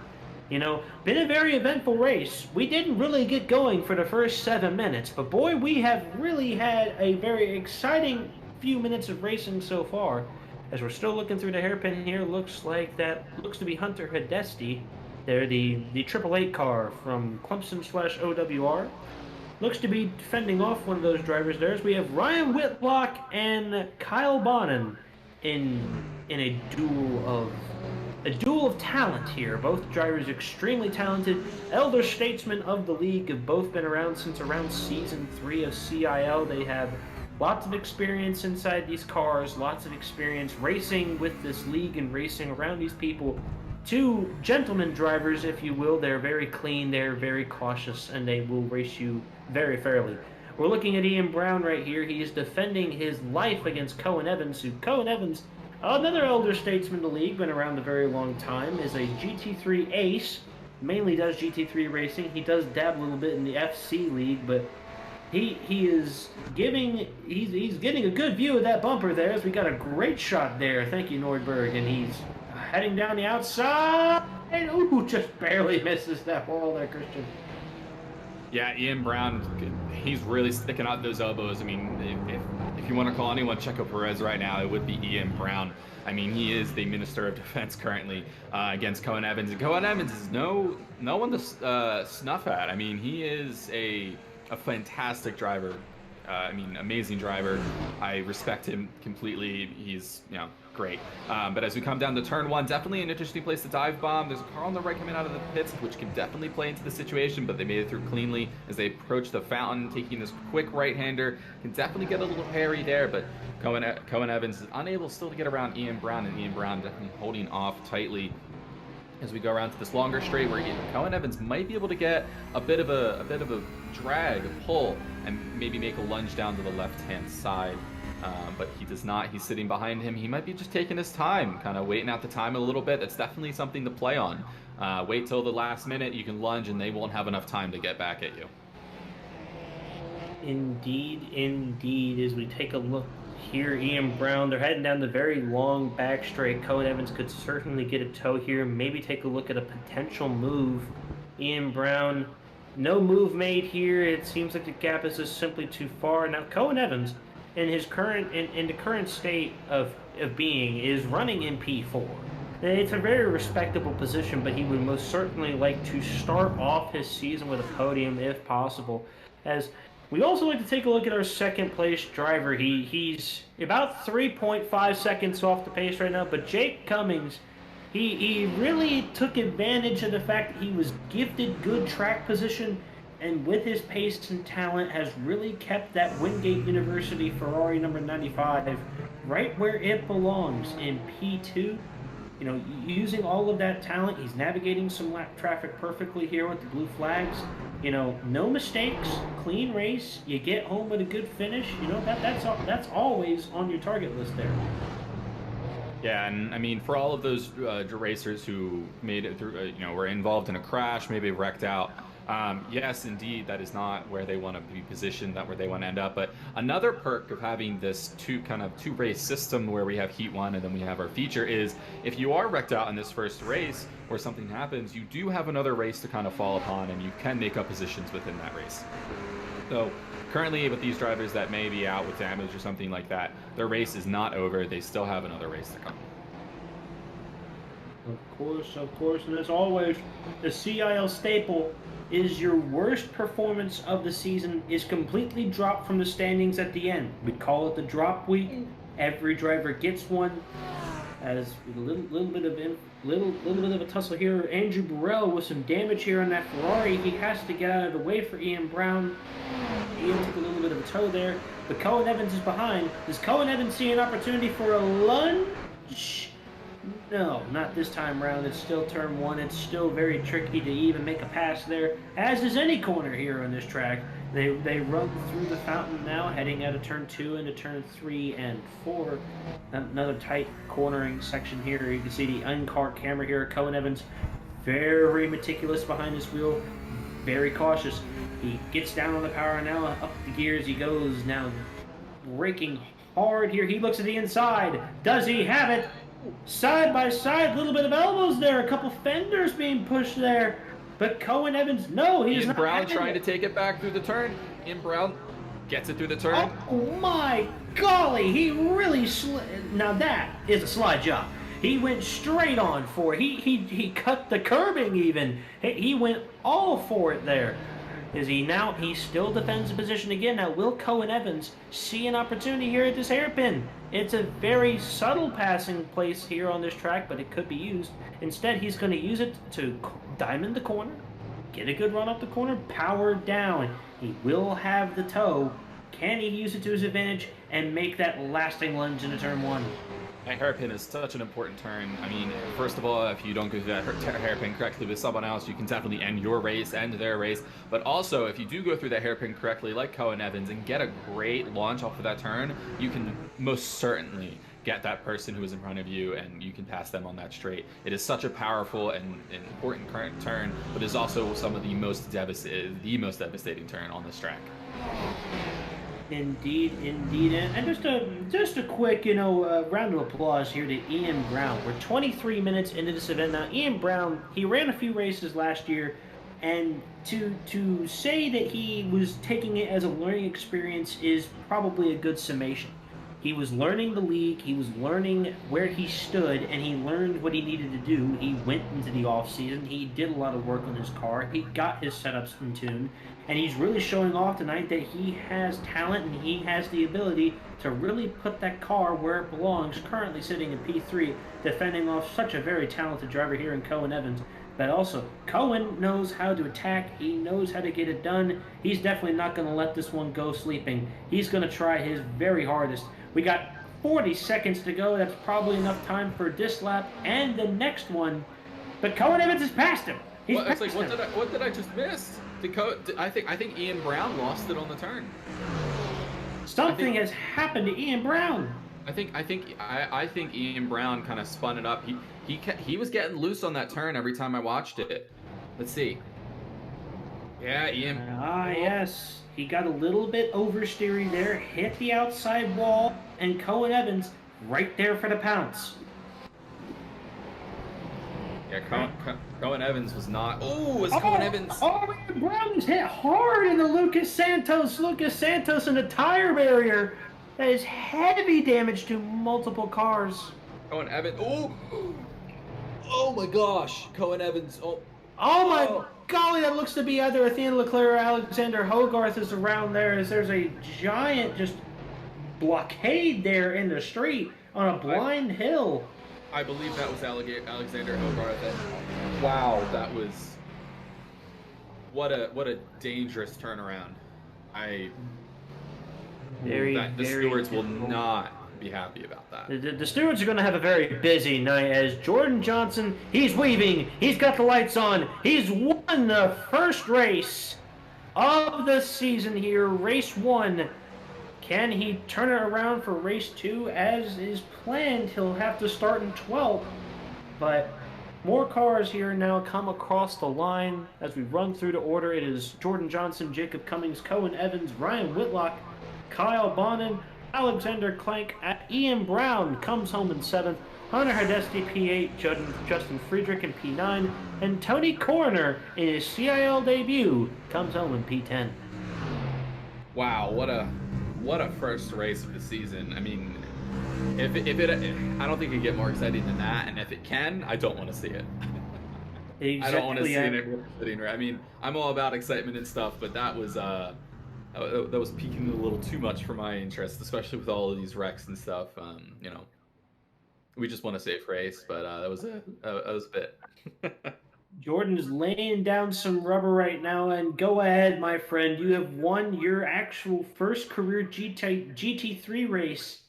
You know, been a very eventful race. We didn't really get going for the first 7 minutes, but boy, we have really had a very exciting few minutes of racing so far. As we're still looking through the hairpin here, looks to be Hunter Hidesti. They're the 888 car from Clemson/OWR. Looks to be fending off one of those drivers there. We have Ryan Whitlock and Kyle Bonin in a duel of talent here. Both drivers extremely talented. Elder statesmen of the league have both been around since around season 3 of CiL. They have lots of experience inside these cars, lots of experience racing with this league and racing around these people. Two gentlemen drivers, if you will. They're very clean, they're very cautious, and they will race you very fairly. We're looking at Ian Brown right here. He is defending his life against Cohen Evans, Cohen Evans, another elder statesman in the league, been around a very long time, is a GT3 ace, mainly does GT3 racing. He does dab a little bit in the FC league, but he's getting a good view of that bumper there, as we got a great shot there. Thank you, Nordberg, and he's heading down the outside, and ooh, just barely misses that wall there, Christian. Yeah, Ian Brown, he's really sticking out those elbows. I mean, if you want to call anyone Checo Perez right now, it would be Ian Brown. I mean, he is the Minister of Defense currently against Cohen Evans. And Cohen Evans is no one to snuff at. I mean, he is a fantastic driver. I mean, amazing driver. I respect him completely. He's, great. But as we come down to turn 1, definitely an interesting place to dive bomb. There's a car on the right coming out of the pits, which can definitely play into the situation, but they made it through cleanly as they approach the fountain, taking this quick right-hander. Can definitely get a little hairy there, but Cohen Evans is unable still to get around Ian Brown, and Ian Brown definitely holding off tightly as we go around to this longer straight, where Cohen Evans might be able to get a bit of a drag, a pull, and maybe make a lunge down to the left-hand side. But he does not. He's sitting behind him. He might be just taking his time, kind of waiting out the time a little bit. That's definitely something to play on. Wait till the last minute. You can lunge, and they won't have enough time to get back at you. Indeed. As we take a look here, Ian Brown, they're heading down the very long back straight. Cohen Evans could certainly get a tow here. Maybe take a look at a potential move. Ian Brown, no move made here. It seems like the gap is just simply too far. Now, Cohen Evans, in his in the current state of being, is running in P4. It's a very respectable position, but he would most certainly like to start off his season with a podium if possible. As we also like to take a look at our second place driver. He's about 3.5 seconds off the pace right now, but Jake Cummings, he really took advantage of the fact that he was gifted good track position, and with his pace and talent has really kept that Wingate University Ferrari number 95 right where it belongs, in P2. Using all of that talent, he's navigating some lap traffic perfectly here with the blue flags. No mistakes, clean race. You get home with a good finish. That's always on your target list there. Yeah, and I mean, for all of those racers who made it through, were involved in a crash, maybe wrecked out. Yes, indeed, that is not where they want to be positioned, not where they want to end up. But another perk of having this two race system where we have Heat 1 and then we have our feature is, if you are wrecked out in this first race or something happens, you do have another race to kind of fall upon, and you can make up positions within that race. So currently with these drivers that may be out with damage or something like that, their race is not over. They still have another race to come. Of course, and as always, the CiL staple is your worst performance of the season is completely dropped from the standings at the end. We call it the drop week. Every driver gets one. As a little bit of a tussle here, Andrew Burrell with some damage here on that Ferrari. He has to get out of the way for Ian Brown. Ian took a little bit of a tow there, but Cohen Evans is behind. Does Cohen Evans see an opportunity for a lunge? No, not this time around. It's still turn 1. It's still very tricky to even make a pass there, as is any corner here on this track. They run through the fountain now, heading out of turn 2 into turn 3 and 4. Another tight cornering section here. You can see the in-car camera here. Cohen Evans, very meticulous behind his wheel, very cautious. He gets down on the power now, up the gears he goes now, braking hard here. He looks at the inside. Does he have it? Side by side, a little bit of elbows there, a couple fenders being pushed there. But Cohen Evans, no, he is not. Brown trying to take it back through the turn. Ian Brown gets it through the turn. Oh my golly, he really now that is a slide job. He went straight on for it. He cut the curbing even. He went all for it there. He still defends the position again. Now, will Cohen Evans see an opportunity here at this hairpin? It's a very subtle passing place here on this track, but it could be used. Instead, he's going to use it to diamond the corner, get a good run up the corner, power down. He will have the toe. Can he use it to his advantage and make that lasting lunge into turn 1? That hairpin is such an important turn. I mean, first of all, if you don't go through that hairpin correctly with someone else, you can definitely end your race, end their race. But also, if you do go through that hairpin correctly, like Cohen Evans, and get a great launch off of that turn, you can most certainly get that person who is in front of you, and you can pass them on that straight. It is such a powerful and important current turn, but is also some of the most devastating turn on this track. Indeed. And just a quick, round of applause here to Ian Brown. We're 23 minutes into this event now. Ian Brown, he ran a few races last year, and to say that he was taking it as a learning experience is probably a good summation. He was learning the league, he was learning where he stood, and he learned what he needed to do. He went into the off-season, he did a lot of work on his car, he got his setups in tune, and he's really showing off tonight that he has talent and he has the ability to really put that car where it belongs, currently sitting in P3, defending off such a very talented driver here in Cohen Evans. But also, Cohen knows how to attack. He knows how to get it done. He's definitely not going to let this one go sleeping. He's going to try his very hardest. We got 40 seconds to go. That's probably enough time for this lap and the next one. But Cohen Evans has passed him. What did I just miss? I think Ian Brown lost it on the turn. Something has happened to Ian Brown. I think Ian Brown kind of spun it up. He was getting loose on that turn every time I watched it. Let's see. Yeah, Ian. Yes. He got a little bit oversteery there, hit the outside wall, and Cohen Evans right there for the pounce. Yeah, Cohen Evans was not. Cohen Evans. Ian Brown is hit hard in the Lucas Santos in the tire barrier. That is heavy damage to multiple cars. Cohen Evans. Oh my gosh. Cohen Evans. Oh my golly, that looks to be either Athena Leclerc or Alexander Hogarth is around there, as there's a giant just blockade there in the street on a blind hill. I believe that was Alexander Hogarth. And wow, that was what a dangerous turnaround. The stewards will not be happy about that. The stewards are going to have a very busy night as Jordan Johnson, he's weaving, he's got the lights on, he's won the first race of the season here, race 1. Can he turn it around for race 2 as is planned? He'll have to start in 12th, but more cars here now come across the line as we run through the order. It is Jordan Johnson, Jacob Cummings, Cohen Evans, Ryan Whitlock, Kyle Bonin, Alexander Clank, Ian Brown comes home in 7th, Hunter Hardesty P8, Justin Friedrich in P9, and Tony Coroner in his CiL debut comes home in P10. Wow, what a first race of the season. I mean, if it I don't think it could get more exciting than that, and if it can, I don't want to see it. Exactly. I don't want to see it sitting right. I mean, I'm all about excitement and stuff, but that was peaking a little too much for my interest, especially with all of these wrecks and stuff. We just want a safe race, but that was a bit. Jordan is laying down some rubber right now, and go ahead, my friend. You have won your actual first career GT3 race.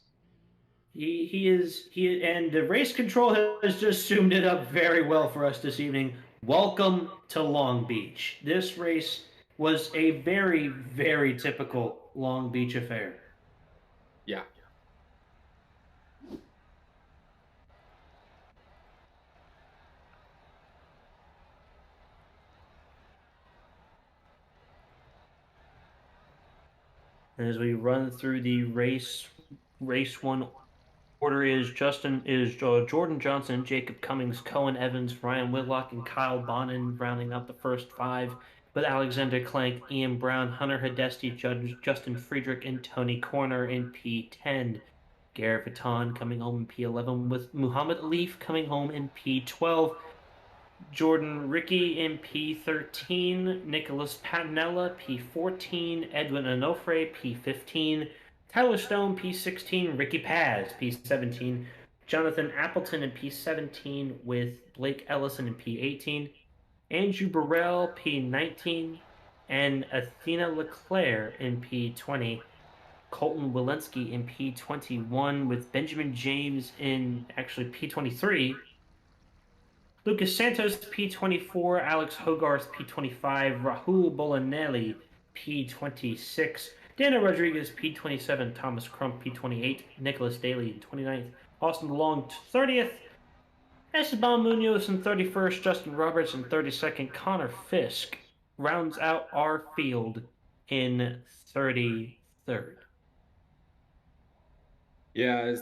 And the race control has just zoomed it up very well for us this evening. Welcome to Long Beach. This race was a very, very typical Long Beach affair. Yeah. As we run through the race one order is Jordan Johnson, Jacob Cummings, Cohen Evans, Ryan Whitlock, and Kyle Bonin rounding out the first five, with Alexander Clank, Ian Brown, Hunter Hidesti, Justin Friedrich, and Tony Corner in P10. Garrett Vitton coming home in P11, with Muhammad Alif coming home in P12. Jordan Ricky in P13, Nicholas Patinella P14, Edwin Onofre P15, Tyler Stone P16, Ricky Paz P17, Jonathan Appleton in P17 with Blake Ellison in P18, Andrew Burrell P19, and Athena Leclerc in P20. Colton Walensky in P21 with Benjamin James in actually P23. Lucas Santos, P24, Alex Hogarth, P25, Rahul Bolanelli, P26, Daniel Rodriguez, P27, Thomas Crump, P28, Nicholas Daly, 29th, Austin Long, 30th, Esteban Munoz in 31st, Justin Roberts in 32nd, Conor Fisk rounds out our field in 33rd. Yeah,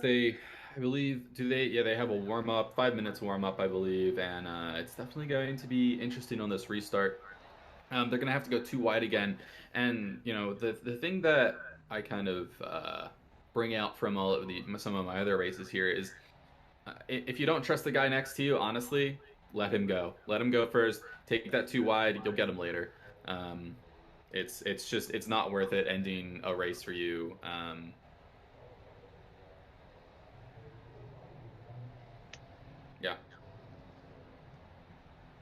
I believe, yeah, they have a warm up, 5 minutes warm up, I believe, and it's definitely going to be interesting on this restart. They're going to have to go too wide again, and the thing that I kind of bring out from some of my other races here is if you don't trust the guy next to you, honestly, let him go. Let him go first. Take that too wide, you'll get him later. Um, it's not worth it ending a race for you. Yeah.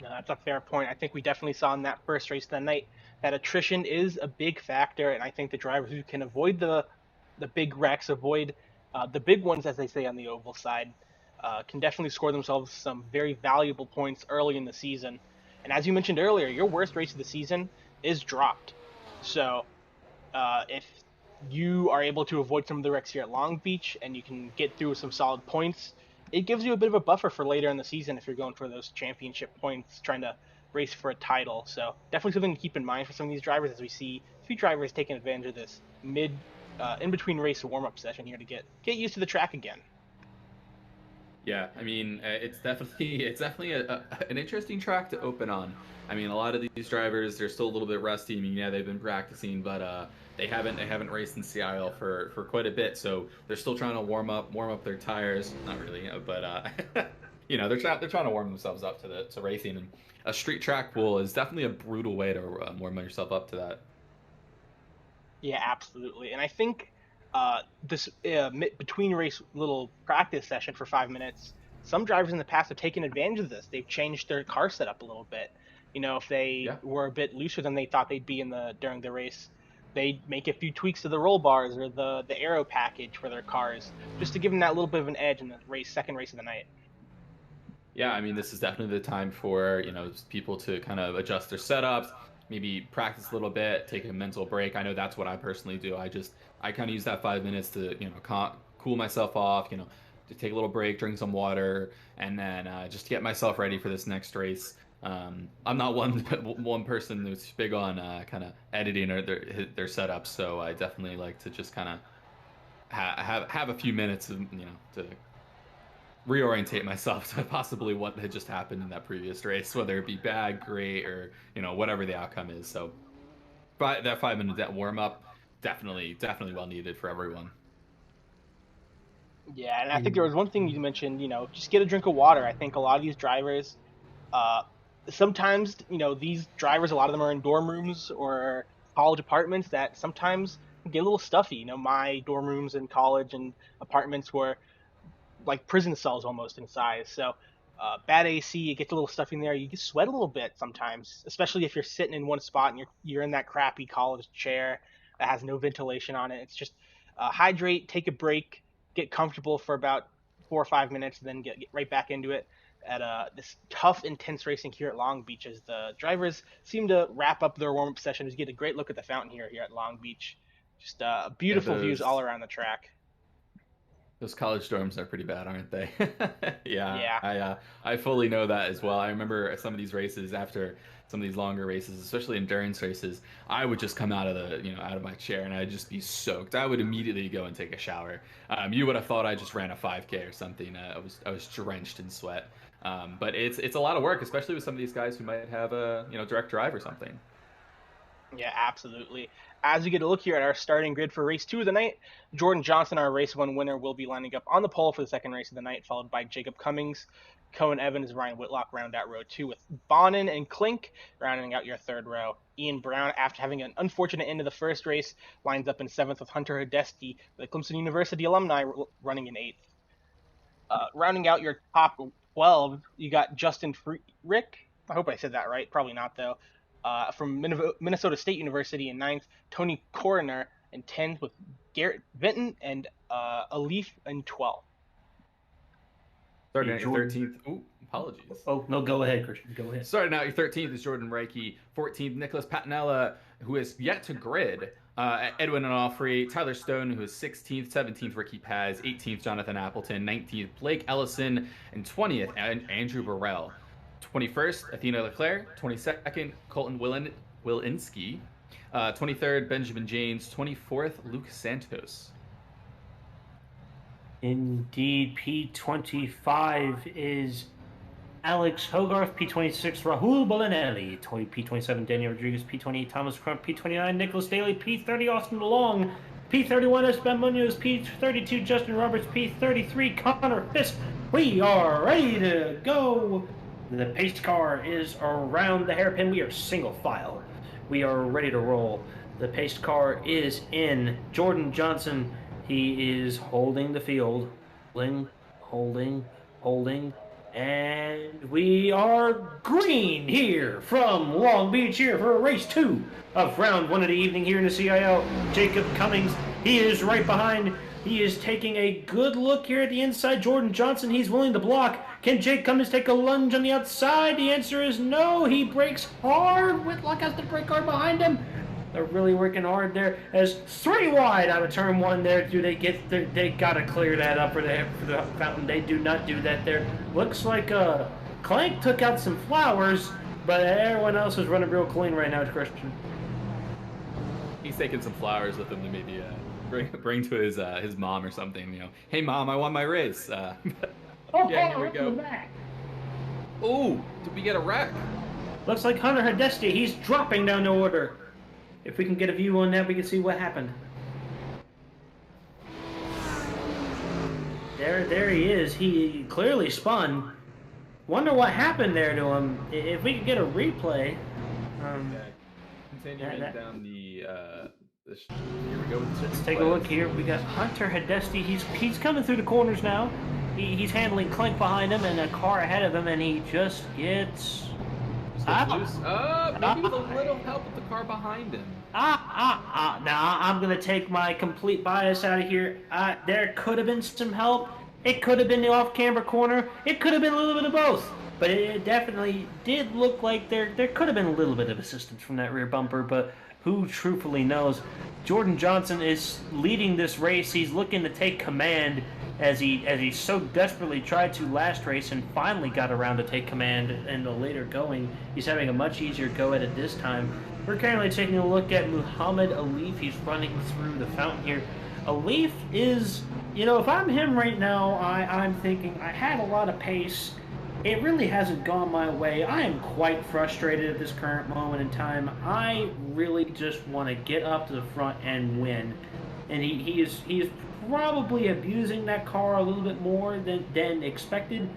No, that's a fair point. I think we definitely saw in that first race of the night that attrition is a big factor, and I think the drivers who can avoid the big wrecks, avoid the big ones, as they say on the oval side, can definitely score themselves some very valuable points early in the season. And as you mentioned earlier, your worst race of the season is dropped. So if you are able to avoid some of the wrecks here at Long Beach and you can get through some solid points, it gives you a bit of a buffer for later in the season if you're going for those championship points, trying to race for a title. So definitely something to keep in mind for some of these drivers, as we see a few drivers taking advantage of this in between race warm up session here to get used to the track again. Yeah, I mean, it's definitely an interesting track to open on. I mean, a lot of these drivers they're still a little bit rusty. I mean, yeah, they've been practicing, but they haven't raced in CiL for quite a bit, so they're still trying to warm up their tires. Not really, but they're trying to warm themselves up to racing. And a street track pool is definitely a brutal way to warm yourself up to that. Yeah, absolutely. And I think this between race little practice session for 5 minutes, some drivers in the past have taken advantage of this. They've changed their car setup a little bit. If they Yeah. were a bit looser than they thought they'd be during the race, they make a few tweaks to the roll bars or the aero package for their cars, just to give them that little bit of an edge in the second race of the night. Yeah, I mean, this is definitely the time for, people to kind of adjust their setups, maybe practice a little bit, take a mental break. I know that's what I personally do. I kind of use that 5 minutes to, cool myself off, to take a little break, drink some water, and then just get myself ready for this next race. I'm not one one person who's big on kind of editing or their setups, so I definitely like to just kind of have a few minutes of, to reorientate myself to possibly what had just happened in that previous race, whether it be bad, great, or whatever the outcome is. So, but that 5 minute that warm up definitely well needed for everyone. Yeah, and I think there was one thing you mentioned, just get a drink of water. I think a lot of these drivers, uh, sometimes, these drivers, a lot of them are in dorm rooms or college apartments that sometimes get a little stuffy. My dorm rooms in college and apartments were like prison cells almost in size. So bad AC, it gets a little stuffy in there. You get sweat a little bit sometimes, especially if you're sitting in one spot and you're in that crappy college chair that has no ventilation on it. It's just hydrate, take a break, get comfortable for about 4 or 5 minutes, and then get right back into it. at this tough, intense racing here at Long Beach as the drivers seem to wrap up their warm-up session. You get a great look at the fountain here at Long Beach. Just Yeah, beautiful views all around the track. those college dorms are pretty bad, aren't they? Yeah, Yeah. I fully know that as well. I remember some of these races after some of these longer races, especially endurance races. I would just come out of out of my chair and I'd just be soaked. I would immediately go and take a shower. You would have thought I just ran a 5K or something. I was drenched in sweat. But it's a lot of work, especially with some of these guys who might have a direct drive or something. Yeah, absolutely. As we get a look here at our starting grid for race 2 of the night, Jordan Johnson, our race 1 winner, will be lining up on the pole for the second race of the night, followed by Jacob Cummings, Cohen Evans, Ryan Whitlock round out row 2 with Bonin and Klink rounding out your third row. Ian Brown, after having an unfortunate end of the first race, lines up in 7th with Hunter Hidesti, the Clemson University alumni, running in 8th. Rounding out your top 12, you got Justin Frick. I hope I said that right. Probably not, though. From Minnesota State University in 9th, Tony Coroner in 10th, with Garrett Vinton and Alif in 12th. Starting at your 13th. Ooh, apologies. Oh, no, go ahead, Christian. Go ahead. Starting out your 13th is Jordan Reiki. 14th, Nicholas Patinella, who is yet to grid. Edwin Onofre, Tyler Stone, who is 16th, 17th, Ricky Paz, 18th, Jonathan Appleton, 19th, Blake Ellison, and 20th, Andrew Burrell. 21st, Athena Leclerc. 22nd, Colton Wilinski. 23rd, Benjamin James. 24th, Luke Santos. Indeed, P25 is Alex Hogarth, P26 Rahul Bolinelli, P27 Daniel Rodriguez, P28 Thomas Crump, P29 Nicholas Daly, P30 Austin DeLong, P31 Esteban Munoz, P32 Justin Roberts, P33 Conor Fisk. We are ready to go. The pace car is around the hairpin. We are single file. We are ready to roll. The pace car is in. Jordan Johnson, he is holding the field. Holding. And we are green here from Long Beach here for race 2 of round 1 of the evening here in the CiL. Jacob Cummings, he is right behind. He is taking a good look here at the inside. Jordan Johnson, he's willing to block. Can Jake Cummings take a lunge on the outside? The answer is no. He brakes hard. Whitlock has to brake hard behind him. They're really working hard there. As 3 wide out of turn 1 there. They got to clear that up for the fountain. They do not do that there. Looks like Clank took out some flowers, but everyone else is running real clean right now, Christian. He's taking some flowers with him to maybe bring to his mom or something. Hey mom, I won my race. Yeah, here we go. Oh, did we get a wreck? Looks like Hunter Hidesti. He's dropping down the order. If we can get a view on that, we can see what happened. There he is. He clearly spun. Wonder what happened there to him. If we could get a replay. Continuing down the. Here we go. Let's take a look here. We got Hunter Hidesti. He's coming through the corners now. He's handling Clink behind him and a car ahead of him, and he just gets. Loose. Maybe with a little help with the car behind him. Now I'm gonna take my complete bias out of here. There could have been some help. It could have been the off-camber corner. It could have been a little bit of both. But it definitely did look like there could have been a little bit of assistance from that rear bumper. But who truthfully knows? Jordan Johnson is leading this race. He's looking to take command as he so desperately tried to last race and finally got around to take command in the later going. He's having a much easier go at it this time. We're currently taking a look at Muhammad Alif. He's running through the fountain here. Alif is, if I'm him right now, I'm thinking I had a lot of pace. It really hasn't gone my way. I am quite frustrated at this current moment in time. I really just want to get up to the front and win. And he is probably abusing that car a little bit more than expected.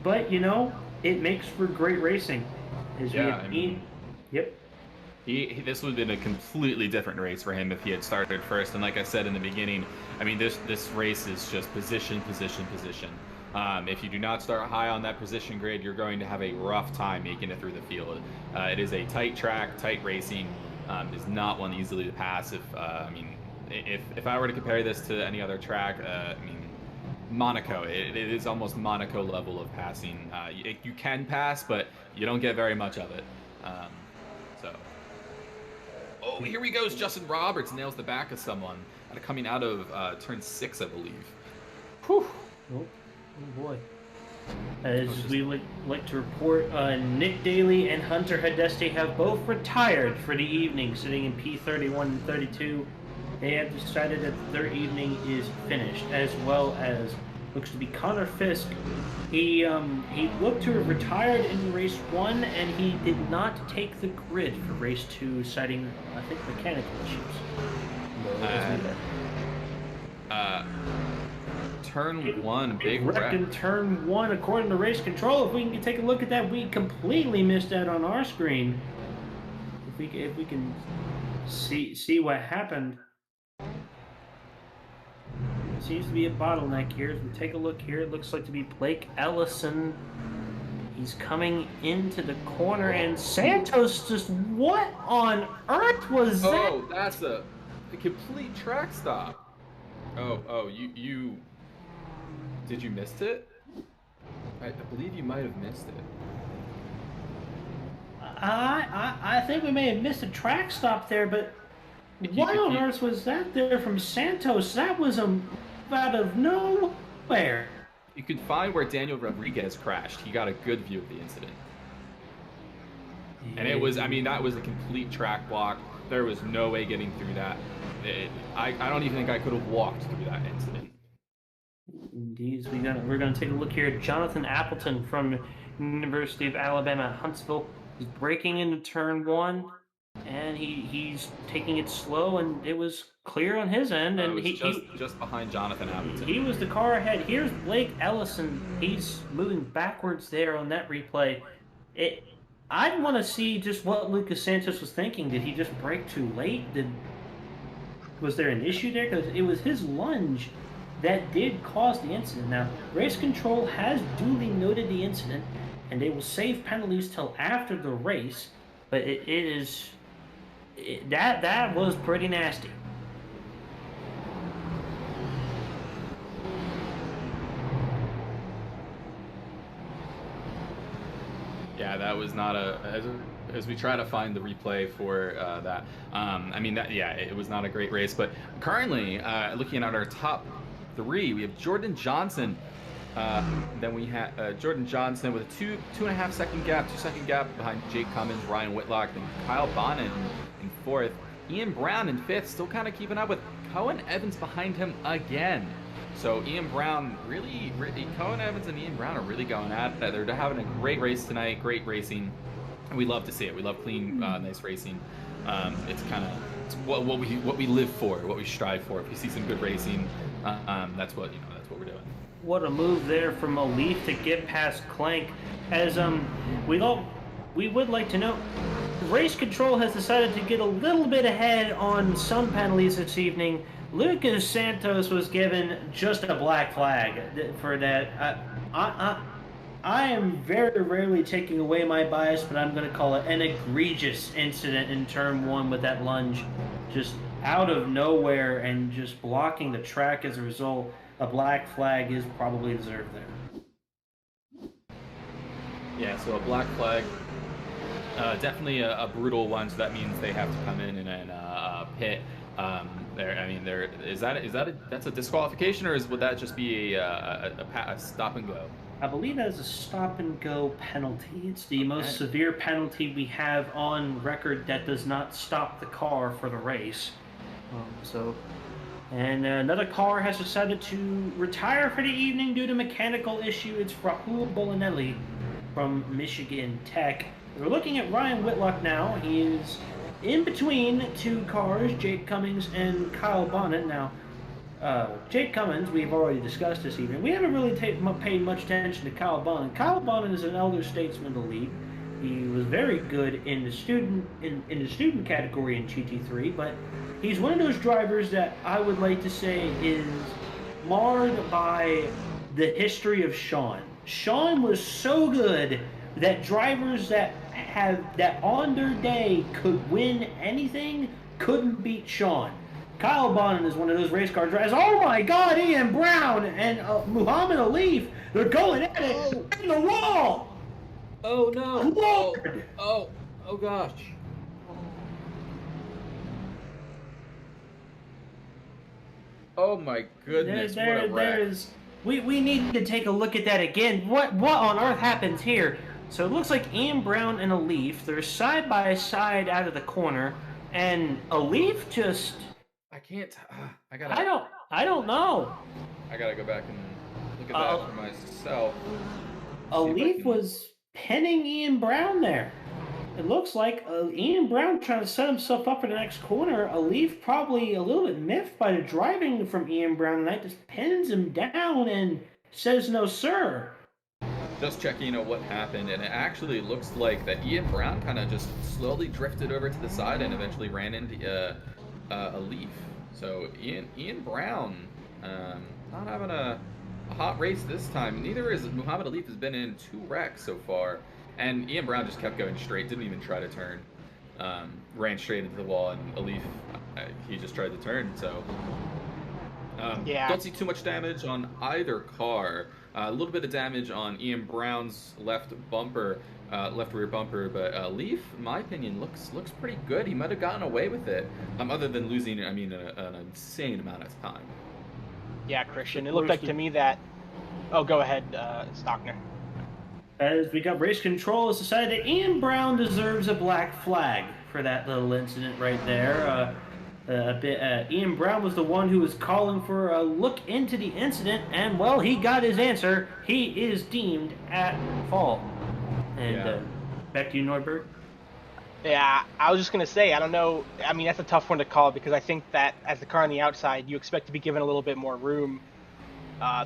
But, it makes for great racing. Yep. This would have been a completely different race for him if he had started first. And like I said in the beginning, this race is just position. If you do not start high on that position grid, you're going to have a rough time making it through the field. It is a tight track, tight racing. It is not one easily to pass. If I were to compare this to any other track, Monaco. It is almost Monaco level of passing. You can pass, but you don't get very much of it. So, oh, here he goes. Justin Roberts nails the back of someone coming out of turn 6, I believe. Whew. Oh boy. As we like to report, Nick Daly and Hunter Hidesti have both retired for the evening, sitting in P31 and 32. They have decided that their evening is finished, as well as looks to be Conor Fisk. He looked to have retired in race 1, and he did not take the grid for race 2, citing, I think, mechanical issues. Turn 1, big wreck in turn 1, according to race control. If we can take a look at that, we completely missed that on our screen. If we can see what happened. Seems to be a bottleneck here. As we take a look here, it looks like to be Blake Ellison. He's coming into the corner, and Santos just, what on earth was that? Oh, that's a complete track stop. Oh, you did you miss it? I believe you might have missed it. I think we may have missed a track stop there, but what on earth was that there from Santos? That was a out of nowhere. You could find where Daniel Rodriguez crashed. He got a good view of the incident. And it was, I mean, that was a complete track block. There was no way getting through that. I don't even think I could have walked through that incident. Indeed, we're gonna take a look here at Jonathan Appleton from University of Alabama at Huntsville. He's breaking into turn 1, and he's taking it slow, and it was clear on his end. And he just behind Jonathan Appleton. He was the car ahead. Here's Blake Ellison. He's moving backwards there on that replay. I'd want to see just what Lucas Santos was thinking. Did he just brake too late? Was there an issue there? Because it was his lunge that did cause the incident. Now, race control has duly noted the incident, and they will save penalties till after the race. But that was pretty nasty. Yeah, that was not as we try to find the replay for that. I mean, it was not a great race. But currently, looking at our top 3, we have Jordan Johnson. Then we have Jordan Johnson with a 2.5 second gap, 2-second gap behind Jake Cummings, Ryan Whitlock, then Kyle Bonnet in 4th. Ian Brown in 5th, still kind of keeping up with Cohen Evans behind him again. So Ian Brown Cohen Evans and Ian Brown are really going at it. They're having a great race tonight, great racing. And we love to see it. We love clean, nice racing. It's kind of what we live for, what we strive for. If we see some good racing, that's what we're doing. What a move there from O'Leaf to get past Clank. As we would like to note, race control has decided to get a little bit ahead on some penalties this evening. Lucas Santos was given just a black flag for that. I am very rarely taking away my bias, but I'm going to call it an egregious incident in turn 1 with that lunge. Just out of nowhere and just blocking the track as a result. A black flag is probably deserved there. Yeah, so a black flag, definitely a brutal one. So that means they have to come in and pit. That's a disqualification, or would that just be a stop and go? I believe that is a stop and go penalty. It's the most severe penalty we have on record that does not stop the car for the race. And another car has decided to retire for the evening due to mechanical issue. It's Rahul Bolinelli from Michigan Tech. We're looking at Ryan Whitlock now. He is in between 2 cars, Jake Cummings and Kyle Bonnet. Now, Jake Cummings, we've already discussed this evening. We haven't really paid much attention to Kyle Bonnet. Kyle Bonnet is an elder statesman in the league. He was very good in the student category in GT3, but he's one of those drivers that I would like to say is marred by the history of Sean. Sean was so good that drivers that on their day could win anything couldn't beat Sean. Kyle Bonin is one of those race car drivers. Oh my God, Ian Brown and Muhammad Alif, they're going at it in the wall. Oh no! Lord. Oh gosh! Oh my goodness! What a wreck! We need to take a look at that again. What on earth happens here? So it looks like Ian Brown and Alif, they're side by side out of the corner, and Alif just. I can't. I don't know. I gotta go back and look at that for myself. Alif was pinning Ian Brown there. It looks like Ian Brown trying to set himself up for the next corner. Alif probably a little bit miffed by the driving from Ian Brown tonight, just pins him down and says no sir. Just checking out what happened, and it actually looks like that Ian Brown kind of just slowly drifted over to the side and eventually ran into Alif. So Ian Brown not having a hot race this time. Neither is Muhammad Alif. Has been in 2 wrecks so far. And Ian Brown just kept going straight, didn't even try to turn. Ran straight into the wall, and Alif, he just tried to turn. So, don't see too much damage on either car. A little bit of damage on Ian Brown's left rear bumper, but Alif, in my opinion, looks pretty good. He might have gotten away with it, other than losing, an insane amount of time. Yeah, Christian, it looked like to me that... Oh, go ahead, Stockner. As we got race control, has decided that Ian Brown deserves a black flag for that little incident right there. Ian Brown was the one who was calling for a look into the incident, and well, he got his answer. He is deemed at fault. And back to you, Nordberg. Yeah, I was just going to say, I don't know. I mean, that's a tough one to call because I think that as the car on the outside, you expect to be given a little bit more room,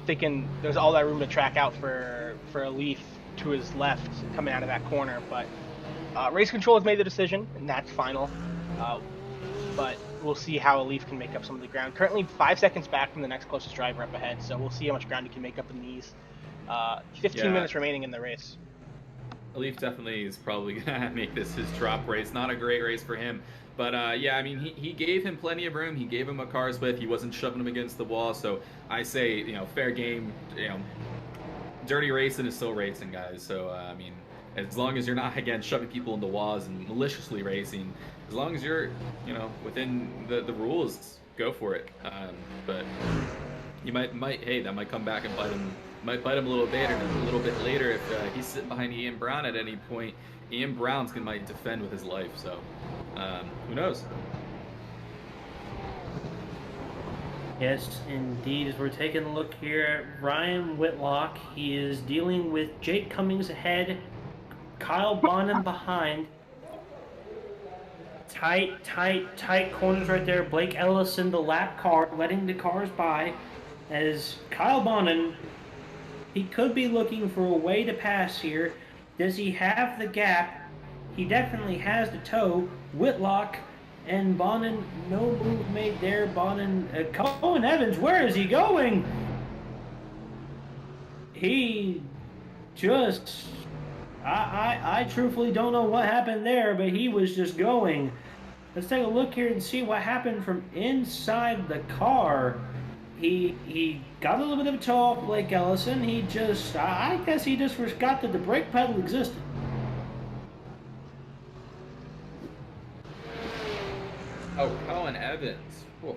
thinking there's all that room to track out for Alif to his left coming out of that corner. But race control has made the decision, and that's final. But we'll see how Alif can make up some of the ground. Currently 5 seconds back from the next closest driver up ahead, so we'll see how much ground he can make up in these 15 minutes remaining in the race. Alif definitely is probably going to make this his drop race. Not a great race for him. But, I mean, he gave him plenty of room. He gave him a car's width. He wasn't shoving him against the wall. So I say, fair game. Dirty racing is still racing, guys. So, I mean, as long as you're not, again, shoving people into walls and maliciously racing, as long as you're, within the rules, go for it. But you might, that might come back and bite him. Might bite him a little bit later if he's sitting behind Ian Brown at any point. Ian Brown's might defend with his life, so who knows? Yes, indeed. As we're taking a look here at Ryan Whitlock, he is dealing with Jake Cummings ahead, Kyle Bonin behind. Tight corners right there. Blake Ellison, the lap car, letting the cars by. As Kyle Bonin, he could be looking for a way to pass here. Does he have the gap? He definitely has the toe. Whitlock and Bonin, no move made there. Bonin, Colin Evans, where is he going? He just, I truthfully don't know what happened there, but he was just going. Let's take a look here and see what happened from inside the car. He got a little bit of a toe off Blake Ellison. He just, I guess he just forgot that the brake pedal existed. Oh, Colin Evans. Whoa.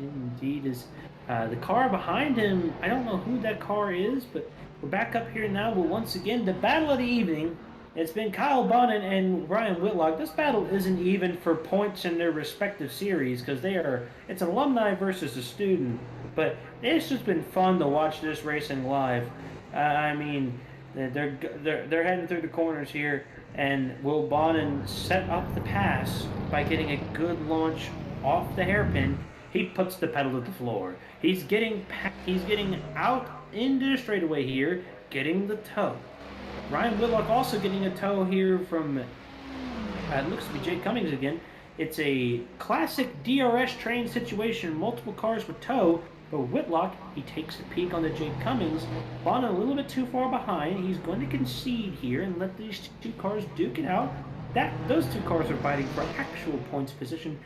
Indeed is. The car behind him, I don't know who that car is, but we're back up here now. But once again, the battle of the evening. It's been Kyle Bonin and Ryan Whitlock. This battle isn't even for points in their respective series because it's an alumni versus a student. But it's just been fun to watch this racing live. I mean, they're heading through the corners here, and will Bonin set up the pass by getting a good launch off the hairpin? He puts the pedal to the floor. He's getting out into the straightaway here, getting the toe. Ryan Whitlock also getting a toe here from, it looks to be Jake Cummings again. It's a classic DRS train situation, multiple cars with toe, but Whitlock, he takes a peek on the Jake Cummings. Bonin a little bit too far behind. He's going to concede here and let these two cars duke it out. Those two cars are fighting for actual points position.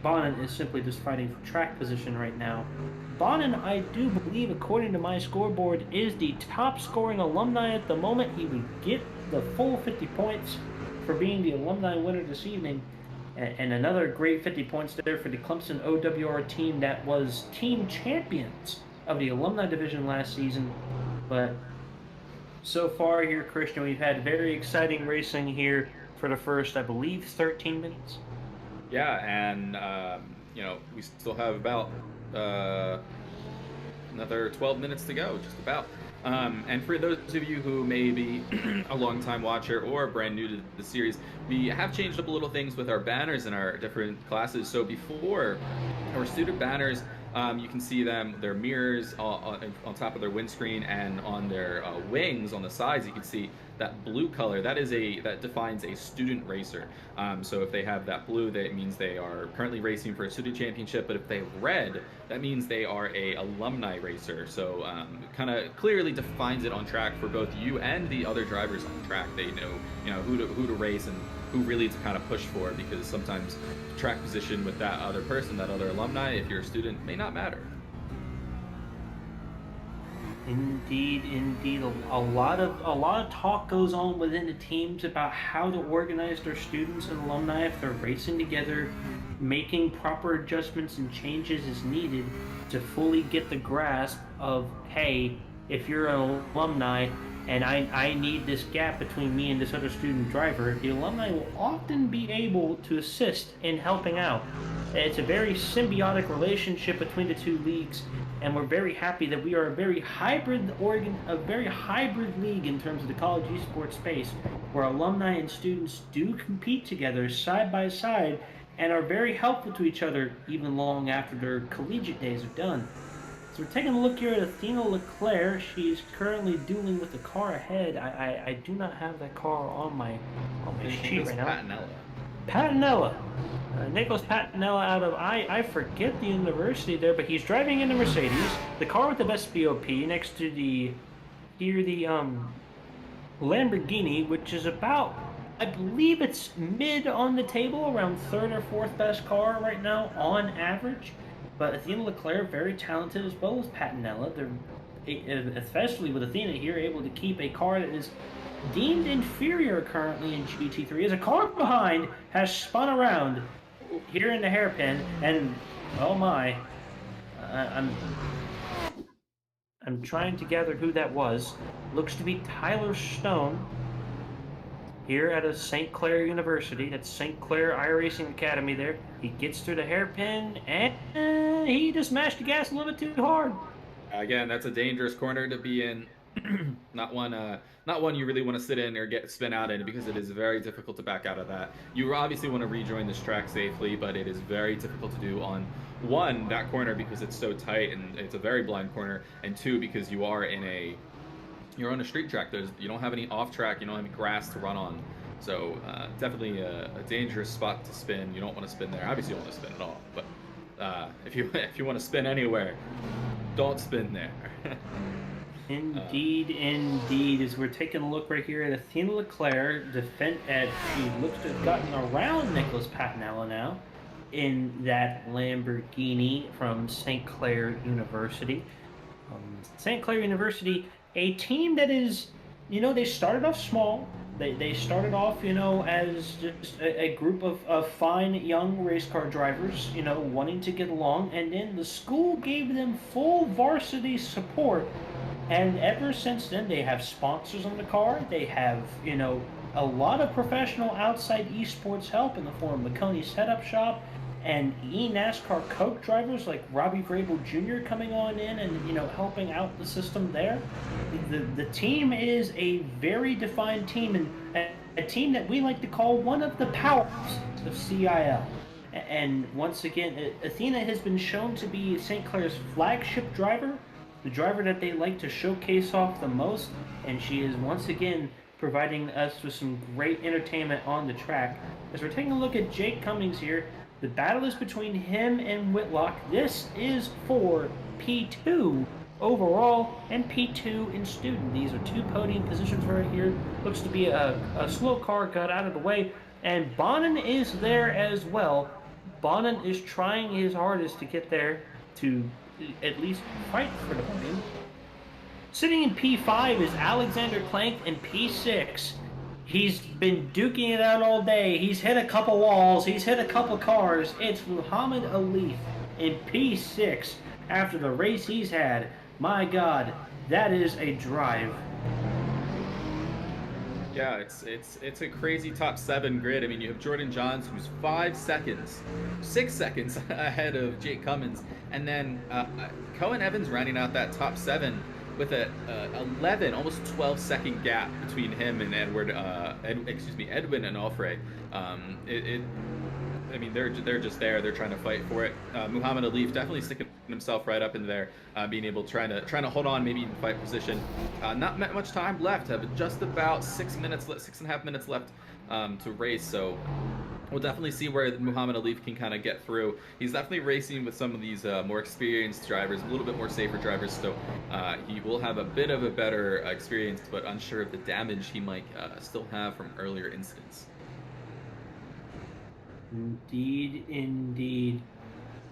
Bonin is simply just fighting for track position right now. Bonin, I do believe, according to my scoreboard, is the top scoring alumni at the moment. He would get the full 50 points for being the alumni winner this evening. And another great 50 points there for the Clemson OWR team that was team champions of the alumni division last season. But so far here, Christian, we've had very exciting racing here for the first, I believe, 13 minutes. Yeah, and we still have about another 12 minutes to go, just about. And for those of you who may be a long-time watcher or brand new to the series, we have changed up a little things with our banners in our different classes. So before, our student banners, you can see them, their mirrors on top of their windscreen, and on their wings on the sides, you can see that blue color. That defines a student racer. So if they have that blue, that means they are currently racing for a student championship. But if they have red, that means they are a alumni racer. So kind of clearly defines it on track for both you and the other drivers on track. They know who to race and who really to kind of push for, because sometimes track position with that other person, that other alumni, if you're a student, may not matter. Indeed. A lot of talk goes on within the teams about how to organize their students and alumni if they're racing together, making proper adjustments and changes as needed to fully get the grasp of, hey, if you're an alumni and I need this gap between me and this other student driver, the alumni will often be able to assist in helping out. It's a very symbiotic relationship between the two leagues, and we're very happy that we are a very hybrid league in terms of the college esports space, where alumni and students do compete together side by side and are very helpful to each other even long after their collegiate days are done. So we're taking a look here at Athena Leclerc. She's currently dueling with the car ahead. I do not have that car on my sheet right now. Patinella. Nicholas Patinella out of, I forget the university there, but he's driving in the Mercedes, the car with the best BOP, next to the Lamborghini, which is about, I believe it's mid on the table, around third or fourth best car right now on average. But Athena Leclerc, very talented, as well as Patinella. They're, especially with Athena here, able to keep a car that is deemed inferior currently in GT3, as a car behind has spun around here in the hairpin, and oh my, I'm trying to gather who that was. Looks to be Tyler Stone here at a St. Clair University. That's St. Clair iRacing Academy there. He gets through the hairpin, and he just mashed the gas a little bit too hard. Again, that's a dangerous corner to be in. Not one you really want to sit in or get spin out in, because it is very difficult to back out of that. You obviously want to rejoin this track safely, but it is very difficult to do on, one, that corner because it's so tight and it's a very blind corner, and two, because you're on a street track. You don't have any off track, you don't have any grass to run on. So definitely a dangerous spot to spin. You don't want to spin there. Obviously you don't want to spin at all, but if you want to spin anywhere, don't spin there. Indeed. As we're taking a look right here at Athena Leclerc, she looks to have gotten around Nicholas Patinella now in that Lamborghini from St. Clair University. St. Clair University, a team that is, they started off small. They started off, as just a group of fine young race car drivers, wanting to get along, and then the school gave them full varsity support. And ever since then, they have sponsors on the car. They have, a lot of professional outside esports help in the form of McConey Setup Shop and eNASCAR Coke drivers like Robbie Vrabel Jr. coming on in and, helping out the system there. The team is a very defined team, and a team that we like to call one of the powers of CiL. And once again, Athena has been shown to be St. Clair's flagship driver, the driver that they like to showcase off the most, and she is once again providing us with some great entertainment on the track. As we're taking a look at Jake Cummings here, the battle is between him and Whitlock. This is for P2 overall and P2 in student. These are two podium positions right here. Looks to be a slow car got out of the way, and Bonin is there as well. Bonin is trying his hardest to get there to at least fight for the podium. Sitting in P5 is Alexander Klenk in P6. He's been duking it out all day. He's hit a couple walls. He's hit a couple cars. It's Muhammad Alif in P6 after the race he's had. My God, that is a drive. Yeah, it's a crazy top 7 grid. I mean, you have Jordan Johns, who's 6 seconds ahead of Jake Cummings, and then Cohen Evans rounding out that top 7 with a 11, almost 12-second gap between him and Edwin Onofre. I mean, they're just there. They're trying to fight for it. Muhammad Alif definitely sticking himself right up into there, being able trying to hold on, maybe even fight position. Not much time left. Just about 6.5 minutes left to race. So we'll definitely see where Muhammad Alif can kind of get through. He's definitely racing with some of these more experienced drivers, a little bit more safer drivers. So he will have a bit of a better experience, but unsure of the damage he might still have from earlier incidents. Indeed.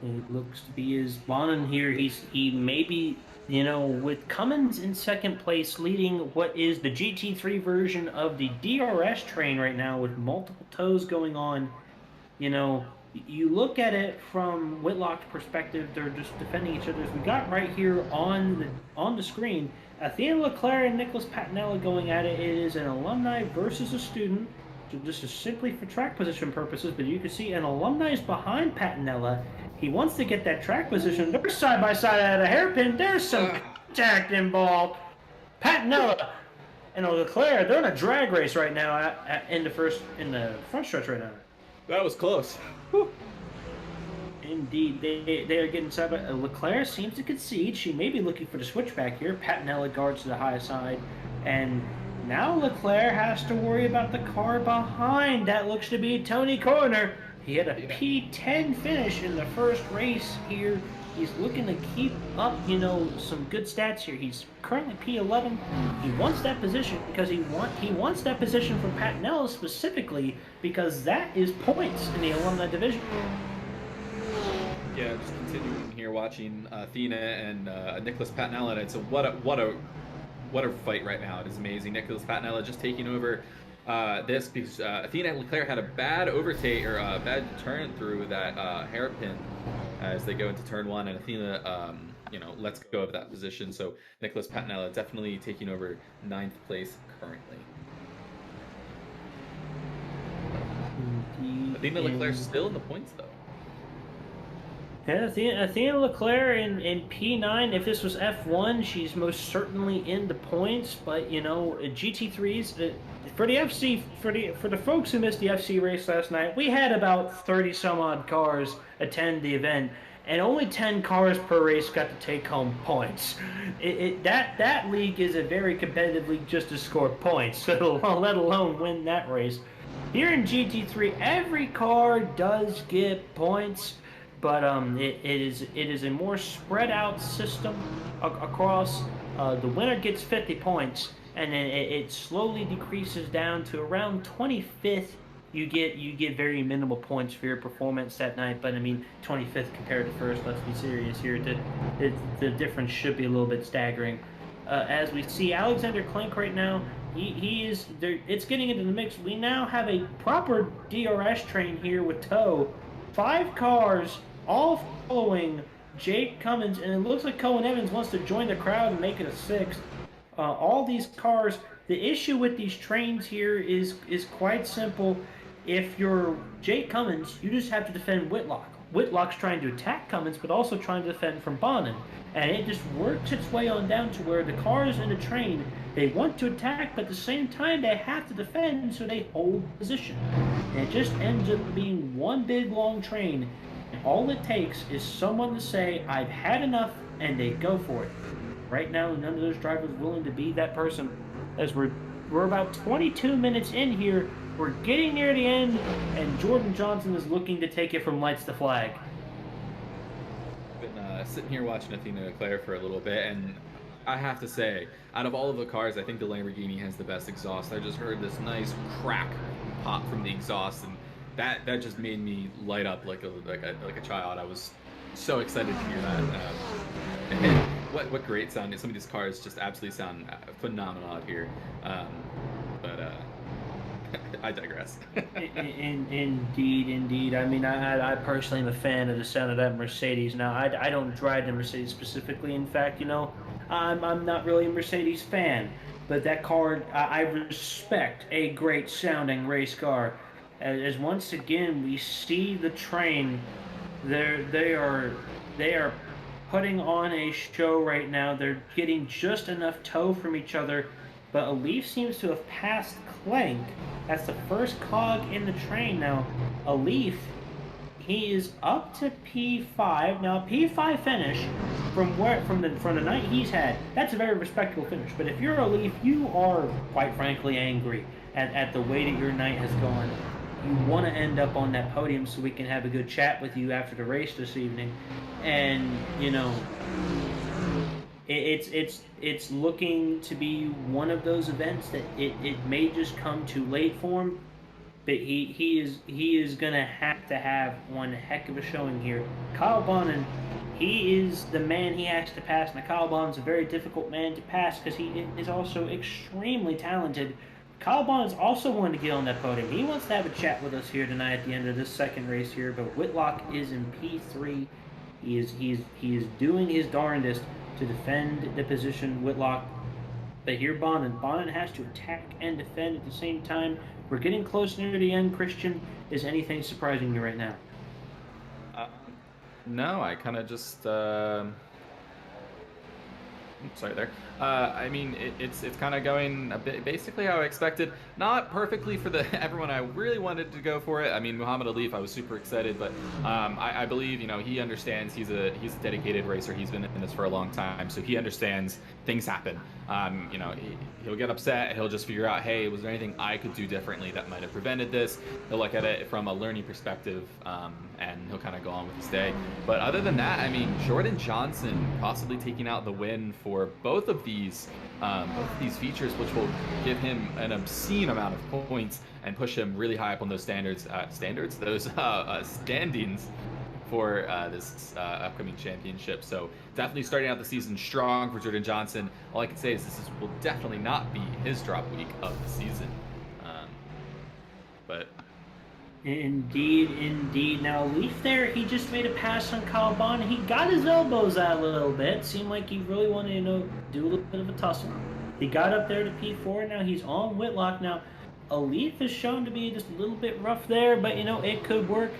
It looks to be his Bonin here. He maybe, with Cummins in second place, leading what is the GT3 version of the DRS train right now with multiple tows going on. You look at it from Whitlock's perspective, they're just defending each other. As we got right here on the screen, Athena Leclerc and Nicholas Patinella going at it. It is an alumni versus a student. So this is simply for track position purposes, but you can see an alumni is behind Patinella. He wants to get that track position. They're side by side at a hairpin. There's some contact involved. Patinella and Leclerc, they're in a drag race right now in the front stretch right now. That was close. Whew. Indeed, they are getting side by. Leclerc seems to concede. She may be looking for the switchback here. Patinella guards to the high side, and now Leclerc has to worry about the car behind. That looks to be Tony Corner. He had a P10 finish in the first race here. He's looking to keep up, some good stats here. He's currently P11. He wants that position because he wants that position from Patinella specifically because that is points in the alumni division. Yeah, just continuing here watching Athena and Nicholas Patinella, and it's what a fight right now. It is amazing. Nicholas Patinella just taking over this because Athena and Leclerc had a bad overtake or a bad turn through that hairpin as they go into turn 1, and Athena lets go of that position. So Nicholas Patinella definitely taking over 9th place currently. Athena Leclerc still in the points though. Yeah, Athena Leclerc in P9. If this was F1, she's most certainly in the points. But GT3s for the FC for the folks who missed the FC race last night, we had about 30 some odd cars attend the event, and only 10 cars per race got to take home points. That league is a very competitive league just to score points, let alone win that race. Here in GT3, every car does get points. But it is a more spread out system across. The winner gets 50 points, and then it slowly decreases down to around 25th. You get very minimal points for your performance that night. But I mean, 25th compared to first. Let's be serious here. The difference should be a little bit staggering. As we see Alexander Klenk right now, he is there. It's getting into the mix. We now have a proper DRS train here with tow. 5 cars, all following Jake Cummings, and it looks like Cohen Evans wants to join the crowd and make it a 6th. All these cars, the issue with these trains here is quite simple. If you're Jake Cummings, you just have to defend Whitlock. Whitlock's trying to attack Cummings, but also trying to defend from Bonin. And it just works its way on down to where the cars in the train, they want to attack, but at the same time they have to defend, so they hold position. And it just ends up being one big long train. And all it takes is someone to say, I've had enough, and they go for it. Right now, none of those drivers are willing to be that person. As we're about 22 minutes in here, we're getting near the end, and Jordan Johnson is looking to take it from lights to flag. Been sitting here watching Athena Leclerc for a little bit, and I have to say, out of all of the cars, I think the Lamborghini has the best exhaust. I just heard this nice crack pop from the exhaust, and that just made me light up like a child. I was so excited to hear that. And what great sounding! Some of these cars just absolutely sound phenomenal out here. But I digress. Indeed. I mean, I personally am a fan of the sound of that Mercedes. Now, I don't drive the Mercedes specifically. In fact, I'm not really a Mercedes fan. But that car, I respect a great sounding race car. As once again we see the train, they are putting on a show right now. They're getting just enough tow from each other, but Alif seems to have passed Clank. That's the first cog in the train. Now, Alif, he is up to P5. Now, P5 finish from the night he's had, that's a very respectable finish. But if you're Alif, you are, quite frankly, angry at the way that your night has gone. You want to end up on that podium so we can have a good chat with you after the race this evening. And, it's looking to be one of those events that it may just come too late for him, but he is gonna have to have one heck of a showing here. Kyle Bonin, he is the man he has to pass. Now, Kyle Bonin's a very difficult man to pass because he is also extremely talented. Kyle Bonin's also wanting to get on that podium. He wants to have a chat with us here tonight at the end of this second race here, but Whitlock is in P3. He is doing his darndest to defend the position, Whitlock. But here Bonin has to attack and defend at the same time. We're getting close near the end. Christian, is anything surprising you right now? No, I kind of just sorry there. I mean, it's kind of going a bit basically how I expected. Not perfectly for everyone I really wanted to go for it. I mean, Muhammad Alif, I was super excited, but I believe he understands. He's a dedicated racer. He's been in this for a long time, so he understands things happen. He'll get upset. He'll just figure out, hey, was there anything I could do differently that might have prevented this? He'll look at it from a learning perspective, and he'll kind of go on with his day. But other than that, I mean, Jordan Johnson possibly taking out the win for both of these features, which will give him an obscene amount of points and push him really high up on those standings for this upcoming championship. So definitely starting out the season strong for Jordan Johnson. All I can say is will definitely not be his drop week of the season. But Indeed. Now, Leaf there, he just made a pass on Kyle Bonin. He got his elbows out a little bit. Seemed like he really wanted to do a little bit of a tussle. He got up there to P4. Now he's on Whitlock. Now, Alif is shown to be just a little bit rough there, but it could work.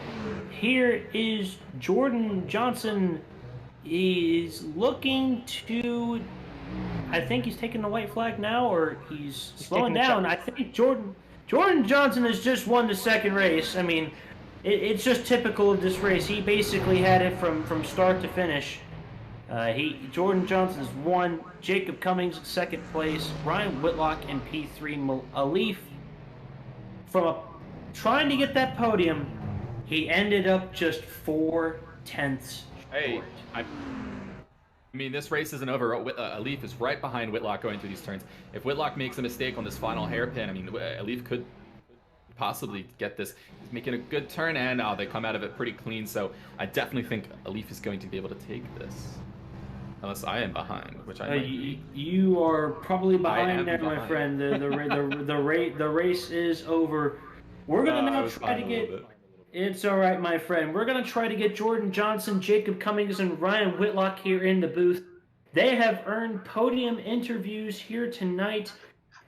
Here is Jordan Johnson. He's looking to, I think he's taking the white flag now, or he's slowing down. I think Jordan Johnson has just won the second race. I mean, it's just typical of this race. He basically had it from start to finish. Jordan Johnson has won. Jacob Cummings in second place. Ryan Whitlock in P3. Alif, trying to get that podium, he ended up just 4/10 short. I mean, this race isn't over. Alif is right behind Whitlock going through these turns. If Whitlock makes a mistake on this final hairpin, I mean, Alif could possibly get this. He's making a good turn, and they come out of it pretty clean. So I definitely think Alif is going to be able to take this. Unless I am behind, which I might be. You are probably behind there, my friend. The race is over. We're going to now try to get... It's all right, my friend. We're going to try to get Jordan Johnson, Jacob Cummings, and Ryan Whitlock here in the booth. They have earned podium interviews here tonight.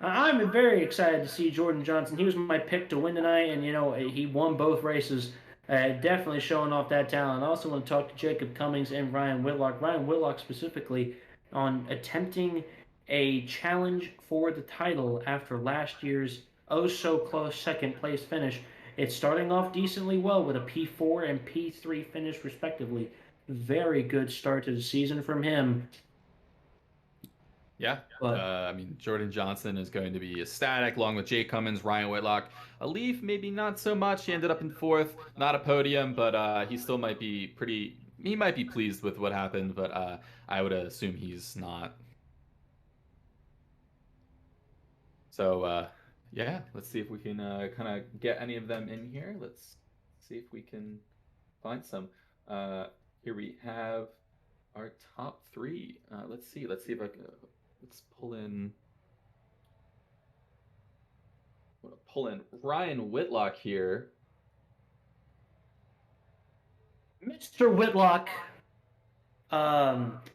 I'm very excited to see Jordan Johnson. He was my pick to win tonight, and, he won both races. Definitely showing off that talent. I also want to talk to Jacob Cummings and Ryan Whitlock. Ryan Whitlock specifically on attempting a challenge for the title after last year's oh-so-close second-place finish. It's starting off decently well with a P4 and P3 finish, respectively. Very good start to the season from him. Yeah, I mean, Jordan Johnson is going to be ecstatic, along with Jay Cummins, Ryan Whitlock. Alif, maybe not so much. He ended up in fourth, not a podium, but he still might be he might be pleased with what happened, but I would assume he's not. So, Yeah, let's see if we can kind of get any of them in here. Let's see if we can find some. Uh, Here we have our top three. Let's see. Let's see if I can. Let's pull in Ryan Whitlock here. Mr. Whitlock,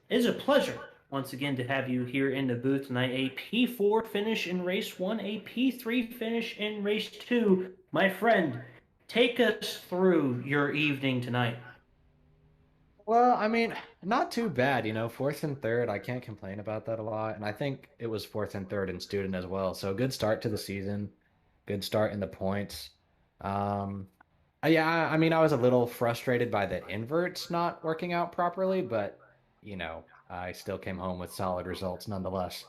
it's a pleasure once again to have you here in the booth tonight. A P4 finish in race one, a P3 finish in race two. My friend, take us through your evening tonight. Well, I mean, not too bad, fourth and third. I can't complain about that a lot. And I think it was fourth and third in student as well. So good start to the season, good start in the points. Um, yeah, I mean, I was a little frustrated by the inverts not working out properly, but I still came home with solid results nonetheless.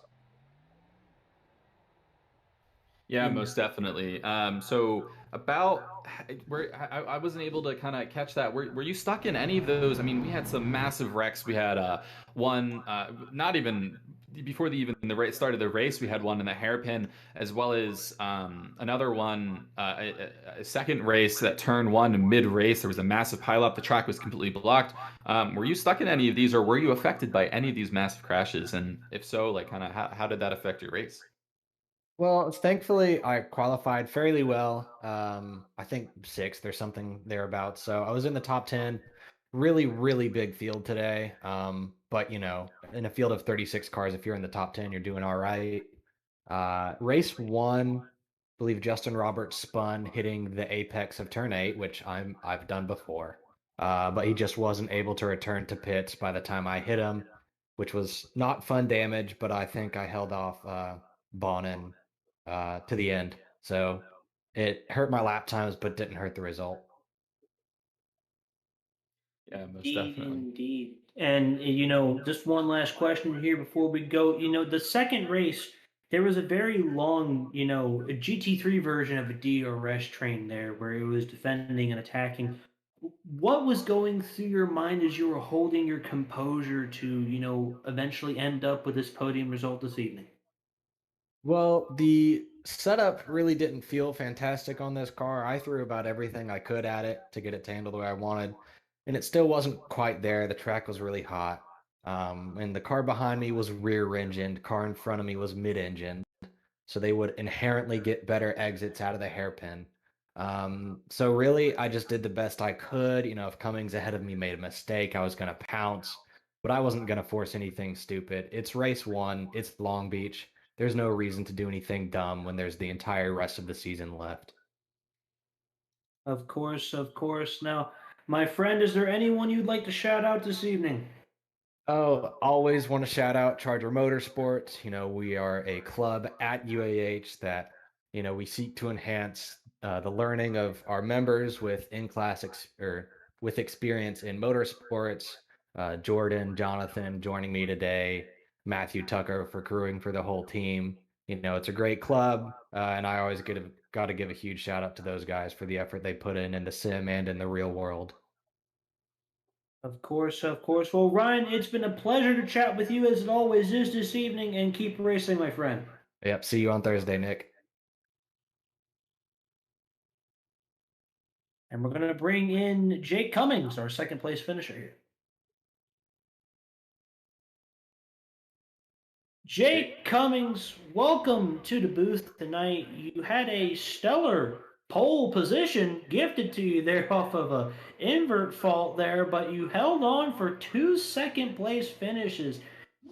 Yeah, In most definitely. So about where I wasn't able to kind of catch that. Were you stuck in any of those? I mean, we had some massive wrecks. We had one not even before the race started the race. We had one in the hairpin, as well as another one, a second race that turn one mid race. There was a massive pileup. The track was completely blocked. Were you stuck in any of these, or were you affected by any of these massive crashes? And if so, like kind of how did that affect your race? Well, thankfully, I qualified fairly well. I think sixth or something thereabouts. So I was in the top 10. Really, really big field today. But in a field of 36 cars, if you're in the top 10, you're doing all right. Race one, I believe Justin Roberts spun hitting the apex of turn eight, which I've done before. But he just wasn't able to return to pits by the time I hit him, which was not fun damage, but I think I held off Bonin to the end. So it hurt my lap times, but didn't hurt the result. Yeah, most Indeed, definitely. indeed. And just one last question here before we go. The second race, there was a very long, a GT3 version of a DRS train there where it was defending and attacking. What was going through your mind as you were holding your composure to, eventually end up with this podium result this evening? Well, the setup really didn't feel fantastic on this car. I threw about everything I could at it to get it to handle the way I wanted, and it still wasn't quite there. The track was really hot. And the car behind me was rear engined, car in front of me was mid engine. So they would inherently get better exits out of the hairpin. So really, I just did the best I could. If Cummings ahead of me made a mistake, I was going to pounce, but I wasn't going to force anything stupid. It's race one, it's Long Beach. There's no reason to do anything dumb when there's the entire rest of the season left. Of course, of course. Now, my friend, is there anyone you'd like to shout out this evening? Oh, always want to shout out Charger Motorsports. We are a club at UAH that, we seek to enhance the learning of our members with in-class or with experience in motorsports. Jordan, Jonathan joining me today, Matthew Tucker for crewing for the whole team. It's a great club, and I always got to give a huge shout out to those guys for the effort they put in the sim and in the real world. Of course, of course. Well, Ryan, it's been a pleasure to chat with you as it always is this evening, and keep racing, my friend. Yep, see you on Thursday, Nick. And we're going to bring in Jake Cummings, our second place finisher here. Jake Cummings, welcome to the booth tonight. You had a stellar pole position gifted to you there off of a invert fault there, but you held on for two second place finishes.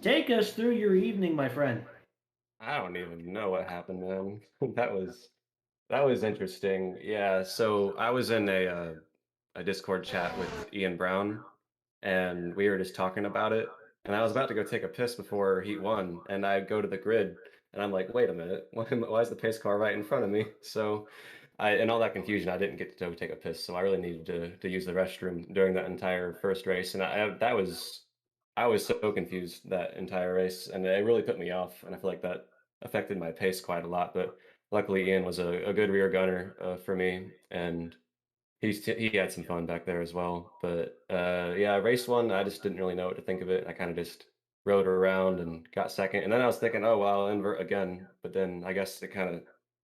Take us through your evening, my friend. I don't even know what happened, man. That was interesting. Yeah, so I was in a Discord chat with Ian Brown, and we were just talking about it. And I was about to go take a piss before Heat One, and I go to the grid, and I'm like, wait a minute, why is the pace car right in front of me? So, in all that confusion, I didn't get to go take a piss, so I really needed to use the restroom during that entire first race, and I was so confused that entire race, and it really put me off, and I feel like that affected my pace quite a lot. But luckily, Ian was a good rear gunner for me, and he had some fun back there as well. But yeah, race one, I just didn't really know what to think of it. I kind of just rode around and got second, and then I was thinking, oh well, I'll invert again. But then I guess it kind of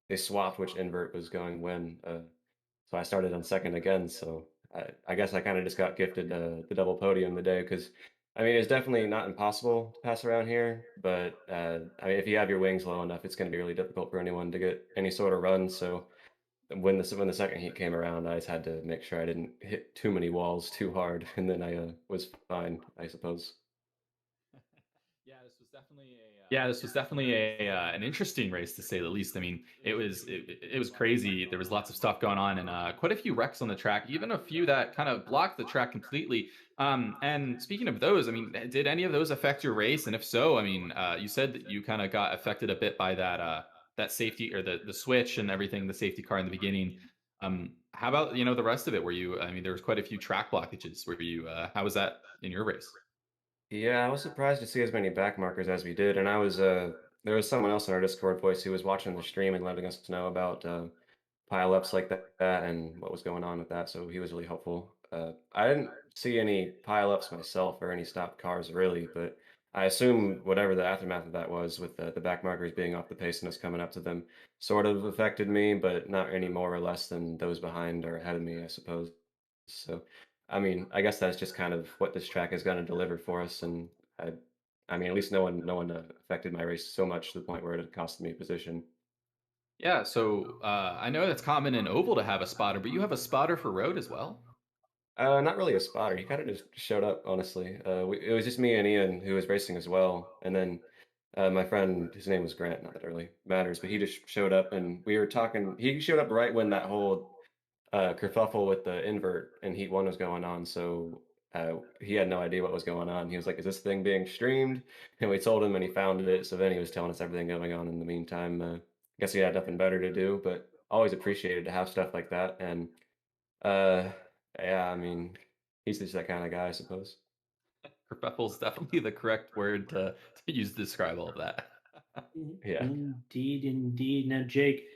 they swapped which invert was going when. So I started on second again. So I guess I kind of just got gifted the double podium the day because I mean it's definitely not impossible to pass around here, but I mean if you have your wings low enough, it's going to be really difficult for anyone to get any sort of run. So when the second heat came around, I just had to make sure I didn't hit too many walls too hard, and then I was fine, I suppose. Yeah, this was definitely a an interesting race to say the least. I mean, it was crazy. There was lots of stuff going on, and quite a few wrecks on the track, even a few that kind of blocked the track completely. And speaking of those, I mean, did any of those affect your race? And if so, I mean, you said that you kind of got affected a bit by that safety or the switch and everything, the safety car in the beginning. How about the rest of it? Were you? I mean, there was quite a few track blockages. Were you? How was that in your race? Yeah, I was surprised to see as many back markers as we did, and I was there was someone else in our Discord voice who was watching the stream and letting us know about pile-ups like that and what was going on with that, so he was really helpful. I didn't see any pile-ups myself or any stopped cars really, but I assume whatever the aftermath of that was with the back markers being off the pace and us coming up to them sort of affected me, but not any more or less than those behind or ahead of me, I suppose. So, I mean, I guess that's just kind of what this track is going to deliver for us, and I, I mean, at least no one affected my race so much to the point where it had cost me a position. Yeah, so I know that's common in oval to have a spotter, but you have a spotter for road as well. Not really a spotter. He kind of just showed up, honestly. It was just me and Ian who was racing as well, and then my friend, his name was Grant. Not that it really matters, but he just showed up, and we were talking. He showed up right when that whole kerfuffle with the invert in Heat One was going on. So he had no idea what was going on. He was like, "Is this thing being streamed?" And we told him, and he found it. So then he was telling us everything going on in the meantime. Guess he had nothing better to do, but always appreciated to have stuff like that, and. Uh, yeah, I mean, he's just that kind of guy, I suppose. Kerfuffle is definitely the correct word to use to describe all of that. Yeah. Indeed, indeed. Now, Jake,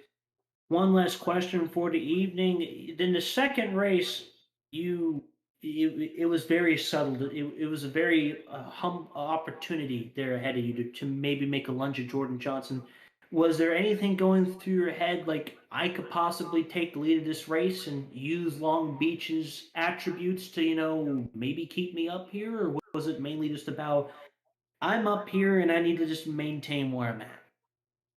one last question for the evening. In the second race, it was very subtle. It was a very opportunity there ahead of you to maybe make a lunge at Jordan Johnson. Was there anything going through your head like I could possibly take the lead of this race and use Long Beach's attributes to maybe keep me up here, or was it mainly just about I'm up here and I need to just maintain where I'm at?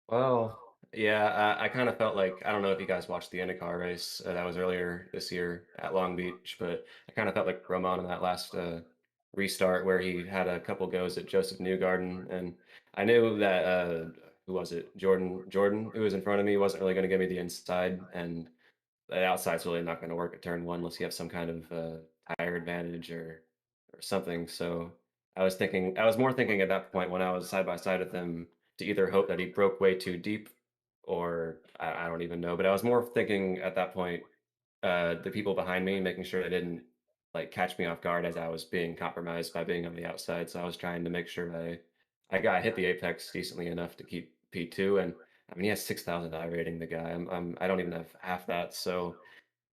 Well, yeah, I kind of felt like I don't know if you guys watched the IndyCar race that was earlier this year at Long Beach, but I kind of felt like Roman in that last restart where he had a couple goes at Joseph Newgarden, and I knew that who was it, Jordan, who was in front of me, wasn't really going to give me the inside, and the outside's really not going to work at turn one unless you have some kind of tire advantage or something. So I was more thinking at that point when I was side by side with him to either hope that he broke way too deep or I don't even know. But I was more thinking at that point the people behind me, making sure they didn't like catch me off guard as I was being compromised by being on the outside. So I was trying to make sure I got hit the apex decently enough to keep P2. And I mean, he has 6,000 I rating. The guy, I don't even have half that. So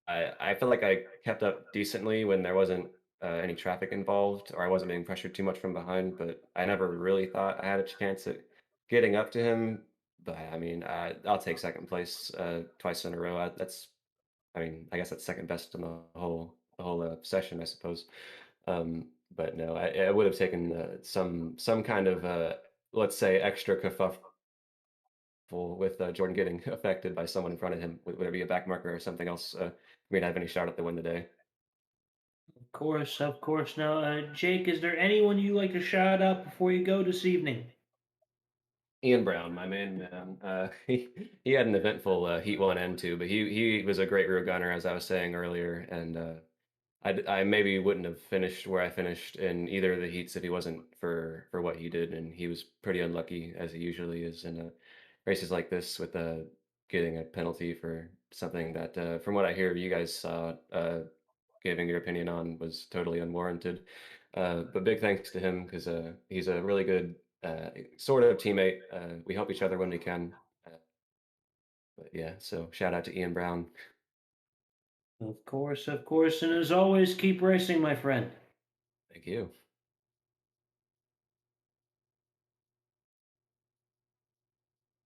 I feel like I kept up decently when there wasn't any traffic involved or I wasn't being pressured too much from behind. But I never really thought I had a chance at getting up to him. But I mean, I'll take second place twice in a row. I mean, I guess that's second best in the whole session, I suppose. But no, I would have taken some kind of let's say extra kerfuffle with Jordan getting affected by someone in front of him, whether it be a back marker or something else. We didn't have any shot at the win today. Of course, of course. Now, Jake, is there anyone you like to shout out before you go this evening? Ian Brown, my main man. He had an eventful Heat One and Two, but he was a great rear gunner, as I was saying earlier, and I maybe wouldn't have finished where I finished in either of the heats if he wasn't for what he did, and he was pretty unlucky as he usually is in races like this with getting a penalty for something that, from what I hear, you guys saw giving your opinion on was totally unwarranted. But big thanks to him because he's a really good sort of teammate. We help each other when we can. But yeah, so shout out to Ian Brown. Of course, of course. And as always, keep racing, my friend. Thank you.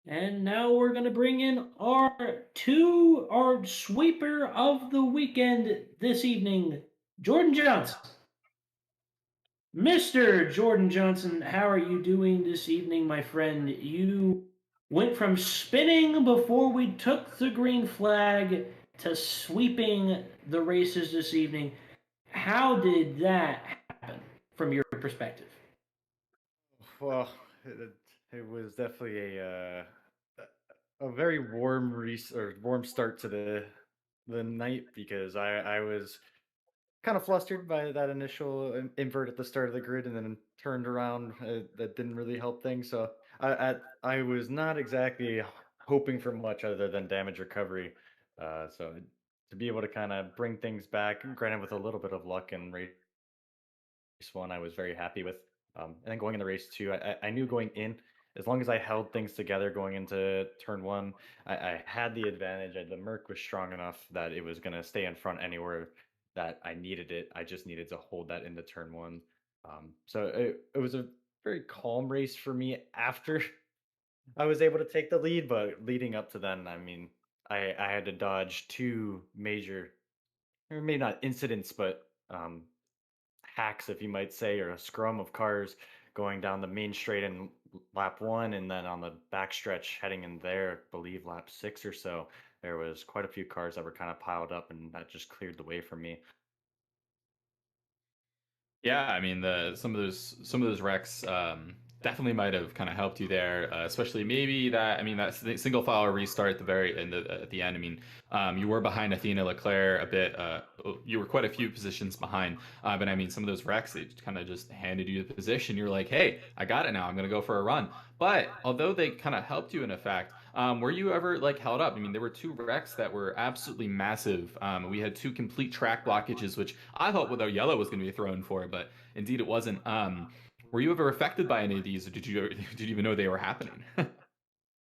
And now we're going to bring in our sweeper of the weekend this evening, Jordan Johnson. Mr. Jordan Johnson, how are you doing this evening, my friend? You went from spinning before we took the green flag to sweeping the races this evening. How did that happen from your perspective? Well, it was definitely a very warm start to the night because I was kind of flustered by that initial invert at the start of the grid and then turned around. That didn't really help things. So I was not exactly hoping for much other than damage recovery. So to be able to kind of bring things back, granted with a little bit of luck and race one, I was very happy with. And then going into race two, I knew going in, as long as I held things together going into turn one, I had the advantage. The Merc was strong enough that it was going to stay in front anywhere that I needed it. I just needed to hold that into turn one. So it was a very calm race for me after I was able to take the lead, but leading up to then, I mean, I had to dodge two major, or maybe not incidents, but hacks, if you might say, or a scrum of cars going down the main straight in lap one, and then on the backstretch heading in there, I believe lap six or so, there was quite a few cars that were kind of piled up, and that just cleared the way for me. Yeah, I mean some of those wrecks definitely might have kind of helped you there, especially maybe that single file restart at the very end at the end. I mean, you were behind Athena Leclerc a bit. You were quite a few positions behind, but I mean some of those wrecks they kind of just handed you the position. You're like, hey, I got it now. I'm gonna go for a run. But although they kind of helped you in effect, were you ever like held up? I mean, there were two wrecks that were absolutely massive. We had two complete track blockages, which I thought without yellow was going to be thrown for, but indeed it wasn't. Were you ever affected by any of these, or did you even know they were happening?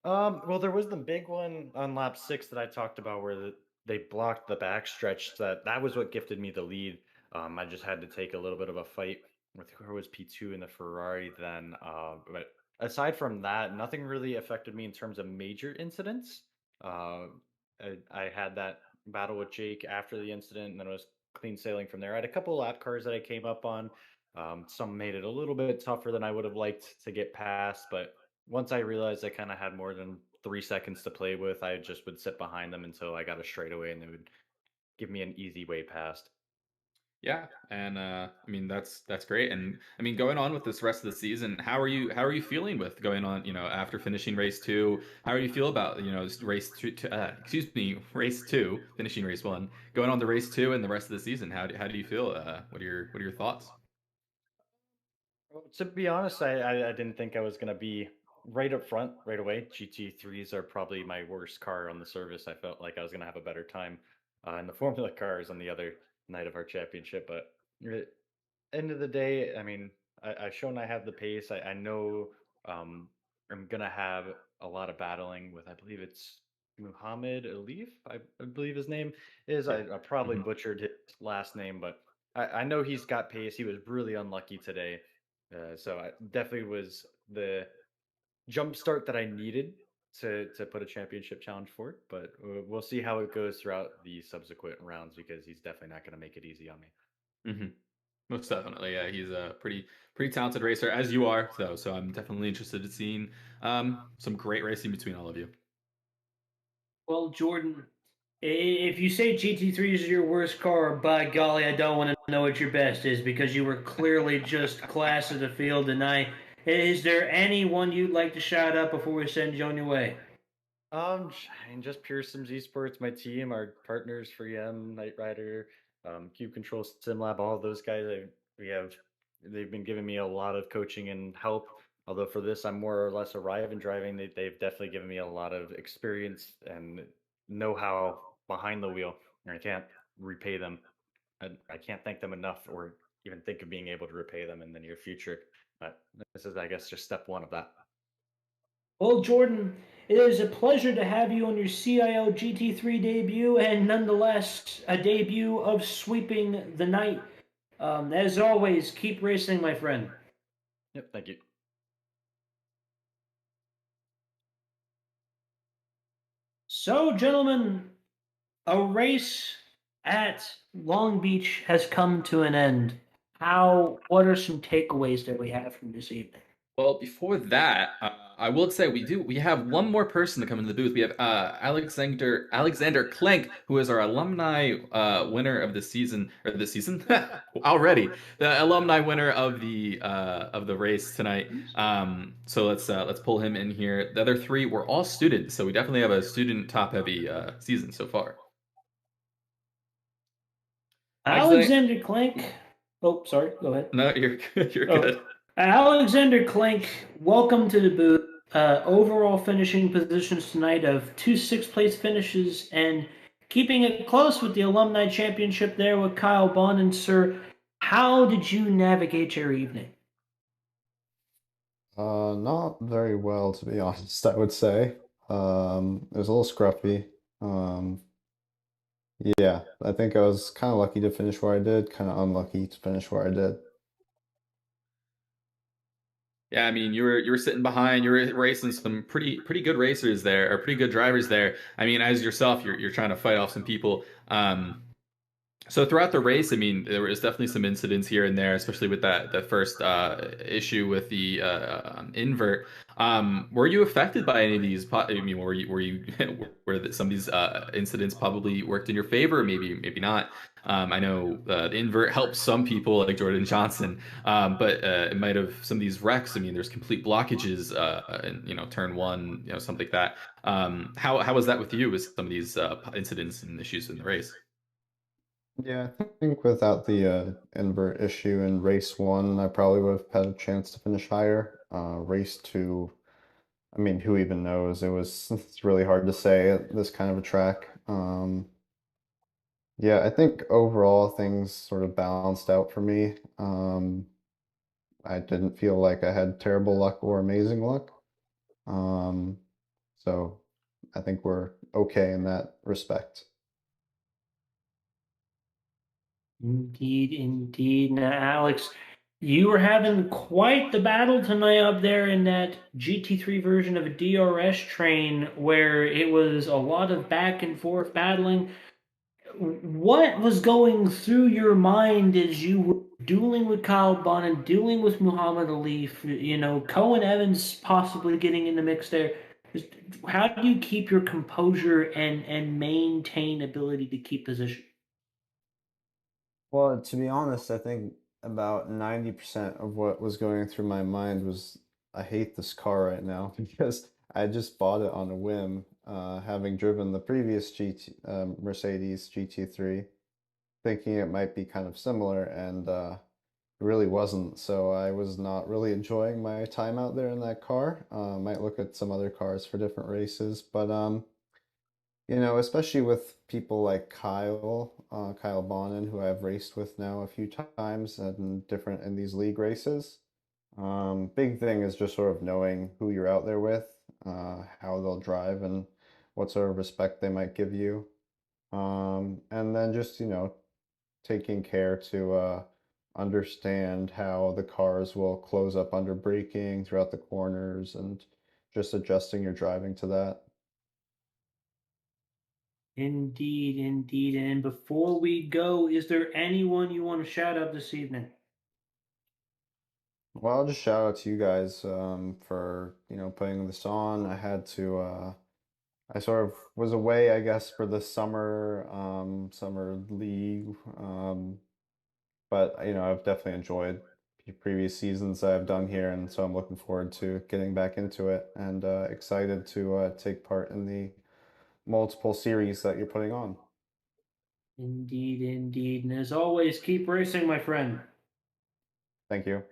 Well, there was the big one on lap six that I talked about where they blocked the backstretch. That was what gifted me the lead. I just had to take a little bit of a fight with who was P2 in the Ferrari then. But aside from that, nothing really affected me in terms of major incidents. Uh, I had that battle with Jake after the incident, and then it was clean sailing from there. I had a couple lap cars that I came up on. Some made it a little bit tougher than I would have liked to get past, but once I realized I kind of had more than 3 seconds to play with, I just would sit behind them until I got a straightaway, and they would give me an easy way past. Yeah, and I mean that's great. And I mean going on with this rest of the season, how are you feeling with going on? After finishing race two, how are you feel about race two? Excuse me, race two, finishing race one, going on to race two, and the rest of the season? How do you feel? What are your thoughts? Well, to be honest, I didn't think I was going to be right up front right away. GT3s are probably my worst car on the service. I felt like I was going to have a better time in the Formula cars on the other night of our championship. But end of the day, I mean, I've shown I have the pace. I know I'm gonna have a lot of battling with. I believe it's Muhammad Alif. I believe his name is. Yeah. I probably Hmm. butchered his last name, but I know he's got pace. He was really unlucky today, so I definitely was the jump start that I needed to put a championship challenge forward. But we'll see how it goes throughout the subsequent rounds because he's definitely not going to make it easy on me. Hmm. Most definitely, yeah. He's a pretty talented racer, as you are, though. So I'm definitely interested in seeing some great racing between all of you. Well, Jordan, if you say GT3 is your worst car, by golly, I don't want to know what your best is because you were clearly just class of the field tonight. Is there anyone you'd like to shout out before we send you on your way? I mean, just Pure Sims Esports, my team, our partners, FreeM, Knight Rider, Cube Control, SimLab, all of those guys. We have, they've been giving me a lot of coaching and help. Although for this, I'm more or less arrive and driving. They've definitely given me a lot of experience and know-how behind the wheel, and I can't repay them. I can't thank them enough, or even think of being able to repay them in the near future. But this is, I guess, just step one of that. Well, Jordan, it is a pleasure to have you on your CIL GT3 debut and nonetheless a debut of sweeping the night. As always, keep racing, my friend. Yep, thank you. So, gentlemen, a race at Long Beach has come to an end. What are some takeaways that we have from this evening? Well, before that, I will say we have one more person to come into the booth. We have Alexander Klenk, who is our alumni winner of the season already, the alumni winner of the race tonight. So let's pull him in here. The other three were all students, so we definitely have a student top heavy season so far. Alexander Clink. Oh, sorry. Go ahead. No, you're good. You're good. Alexander Clink, welcome to the booth. Overall finishing positions tonight of 2 6th-place finishes and keeping it close with the alumni championship there with Kyle Bonin. Sir, how did you navigate your evening? Not very well, to be honest, I would say. It was a little scruffy. Um, yeah, I think I was kind of lucky to finish where I did, kind of unlucky to finish where I did. Yeah, I mean, you were sitting behind, you were racing some pretty good racers there, or pretty good drivers there. I mean, as yourself, you're trying to fight off some people. So throughout the race, I mean, there was definitely some incidents here and there, especially with that first issue with the invert. Were you affected by any of these? I mean, were you some of these incidents probably worked in your favor? Maybe not. I know the invert helped some people like Jordan Johnson, but it might have some of these wrecks. I mean, there's complete blockages in turn one, something like that. How was that with you with some of these incidents and issues in the race? Yeah, I think without the invert issue in race one, I probably would have had a chance to finish higher. Race two, I mean, who even knows? It's really hard to say at this kind of a track. Yeah, I think overall things sort of balanced out for me. I didn't feel like I had terrible luck or amazing luck. Um, so I think we're okay in that respect. Indeed, indeed. Now, Alex, you were having quite the battle tonight up there in that GT3 version of a DRS train where it was a lot of back and forth battling. What was going through your mind as you were dueling with Kyle Bonnet, dueling with Muhammad Ali, Cohen Evans possibly getting in the mix there? How do you keep your composure and maintain ability to keep position? Well, to be honest, I think about 90% of what was going through my mind was I hate this car right now because I just bought it on a whim, having driven the previous Mercedes GT3, thinking it might be kind of similar, and it really wasn't. So I was not really enjoying my time out there in that car. Might look at some other cars for different races, but especially with people like Kyle Bonin, who I've raced with now a few times and different in these league races. Big thing is just sort of knowing who you're out there with, how they'll drive, and what sort of respect they might give you. And then just, taking care to understand how the cars will close up under braking throughout the corners and just adjusting your driving to that. Indeed, indeed. And before we go, is there anyone you want to shout out this evening? Well, I'll just shout out to you guys for, putting this on. I sort of was away, I guess, for the summer league. But, I've definitely enjoyed the previous seasons that I've done here, and so I'm looking forward to getting back into it and excited to take part in the multiple series that you're putting on. Indeed, indeed. And as always, keep racing, my friend. Thank you.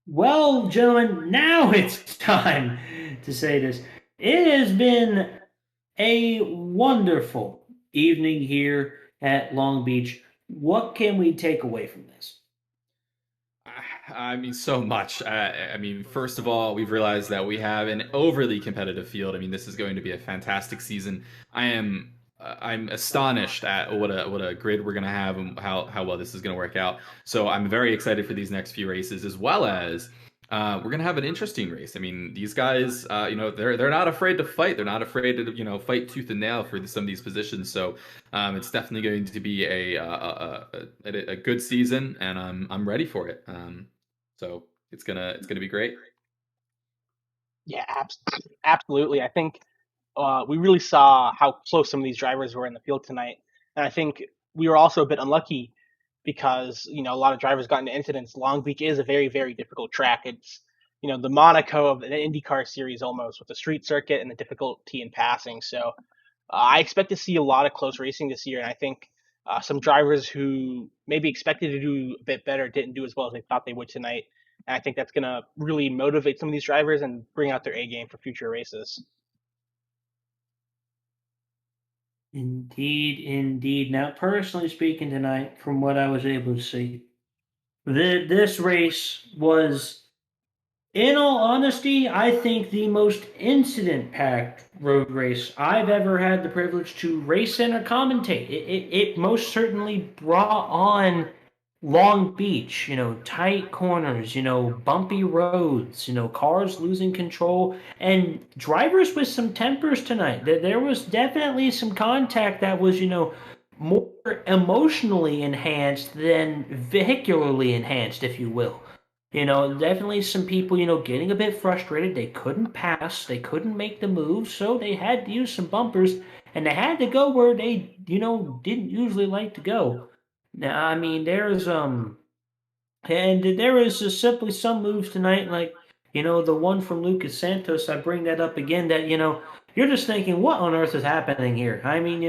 Well, gentlemen, now it's time to say this. It has been a wonderful evening here at Long Beach. What can we take away from this? I mean, so much. I mean, first of all, we've realized that we have an overly competitive field. I mean, this is going to be a fantastic season. I'm astonished at what a grid we're going to have and how well this is going to work out. So I'm very excited for these next few races, as well as we're gonna have an interesting race. I mean, these guys, they're not afraid to fight. They're not afraid to fight tooth and nail for some of these positions. So it's definitely going to be a good season, and I'm ready for it. So it's gonna be great. Yeah, absolutely. I think we really saw how close some of these drivers were in the field tonight, and I think we were also a bit unlucky because a lot of drivers got into incidents. Long Beach is a very very difficult track. It's the Monaco of an IndyCar series almost, with the street circuit and the difficulty in passing. So I expect to see a lot of close racing this year, and I think some drivers who maybe expected to do a bit better didn't do as well as they thought they would tonight. And I think that's going to really motivate some of these drivers and bring out their A game for future races. Indeed, indeed. Now, personally speaking tonight, from what I was able to see, this race was, in all honesty, I think the most incident-packed road race I've ever had the privilege to race in or commentate. It most certainly brought on Long Beach, tight corners, bumpy roads, cars losing control, and drivers with some tempers tonight. There was definitely some contact that was, more emotionally enhanced than vehicularly enhanced, if you will. Definitely some people, getting a bit frustrated. They couldn't pass, they couldn't make the move, so they had to use some bumpers, and they had to go where they, didn't usually like to go. Now, I mean, and there is just simply some moves tonight, like, the one from Lucas Santos. I bring that up again, that, you're just thinking, what on earth is happening here? I mean,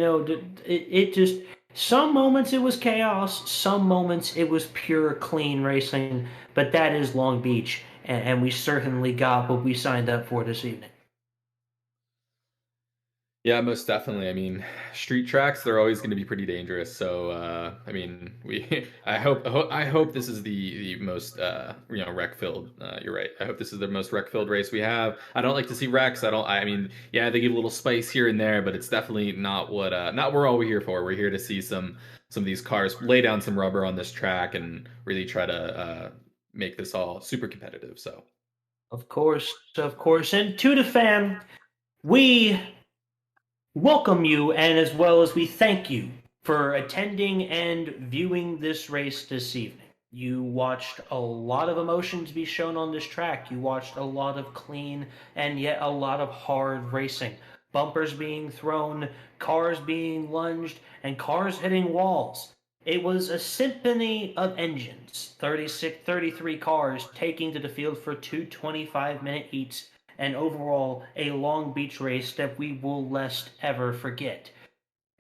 it just, some moments it was chaos, some moments it was pure clean racing, but that is Long Beach, and we certainly got what we signed up for this evening. Yeah, most definitely. I mean, street tracks, they're always going to be pretty dangerous. So, I mean, I hope this is the most, wreck filled. You're right. I hope this is the most wreck filled race we have. I don't like to see wrecks. I mean, yeah, they give a little spice here and there, but it's definitely not not what we're here for. We're here to see some of these cars lay down some rubber on this track and really try to make this all super competitive. So, of course. And to the fan, we welcome you, and as well as we thank you for attending and viewing this race this evening. You watched a lot of emotions be shown on this track. You watched a lot of clean and yet a lot of hard racing. Bumpers being thrown, cars being lunged, and cars hitting walls. It was a symphony of engines. 33 cars taking to the field for two 25-minute heats, and overall a Long Beach race that we will less ever forget.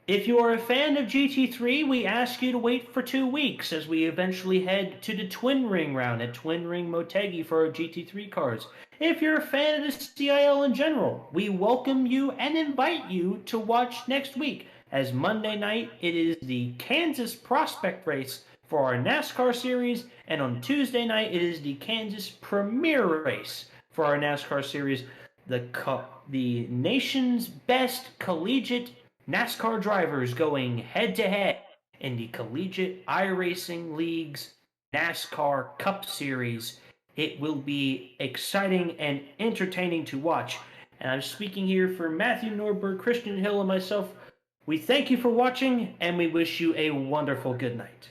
If you are a fan of GT3, we ask you to wait for 2 weeks as we eventually head to the Twin Ring round at Twin Ring Motegi for our GT3 cars. If you're a fan of the CiL in general, we welcome you and invite you to watch next week, as Monday night it is the Kansas Prospect race for our NASCAR series, and on Tuesday night it is the Kansas Premier race for our NASCAR series. The nation's best collegiate NASCAR drivers going head-to-head in the Collegiate iRacing League's NASCAR Cup Series. It will be exciting and entertaining to watch. And I'm speaking here for Matthew Norberg, Christian Hill, and myself. We thank you for watching, and we wish you a wonderful good night.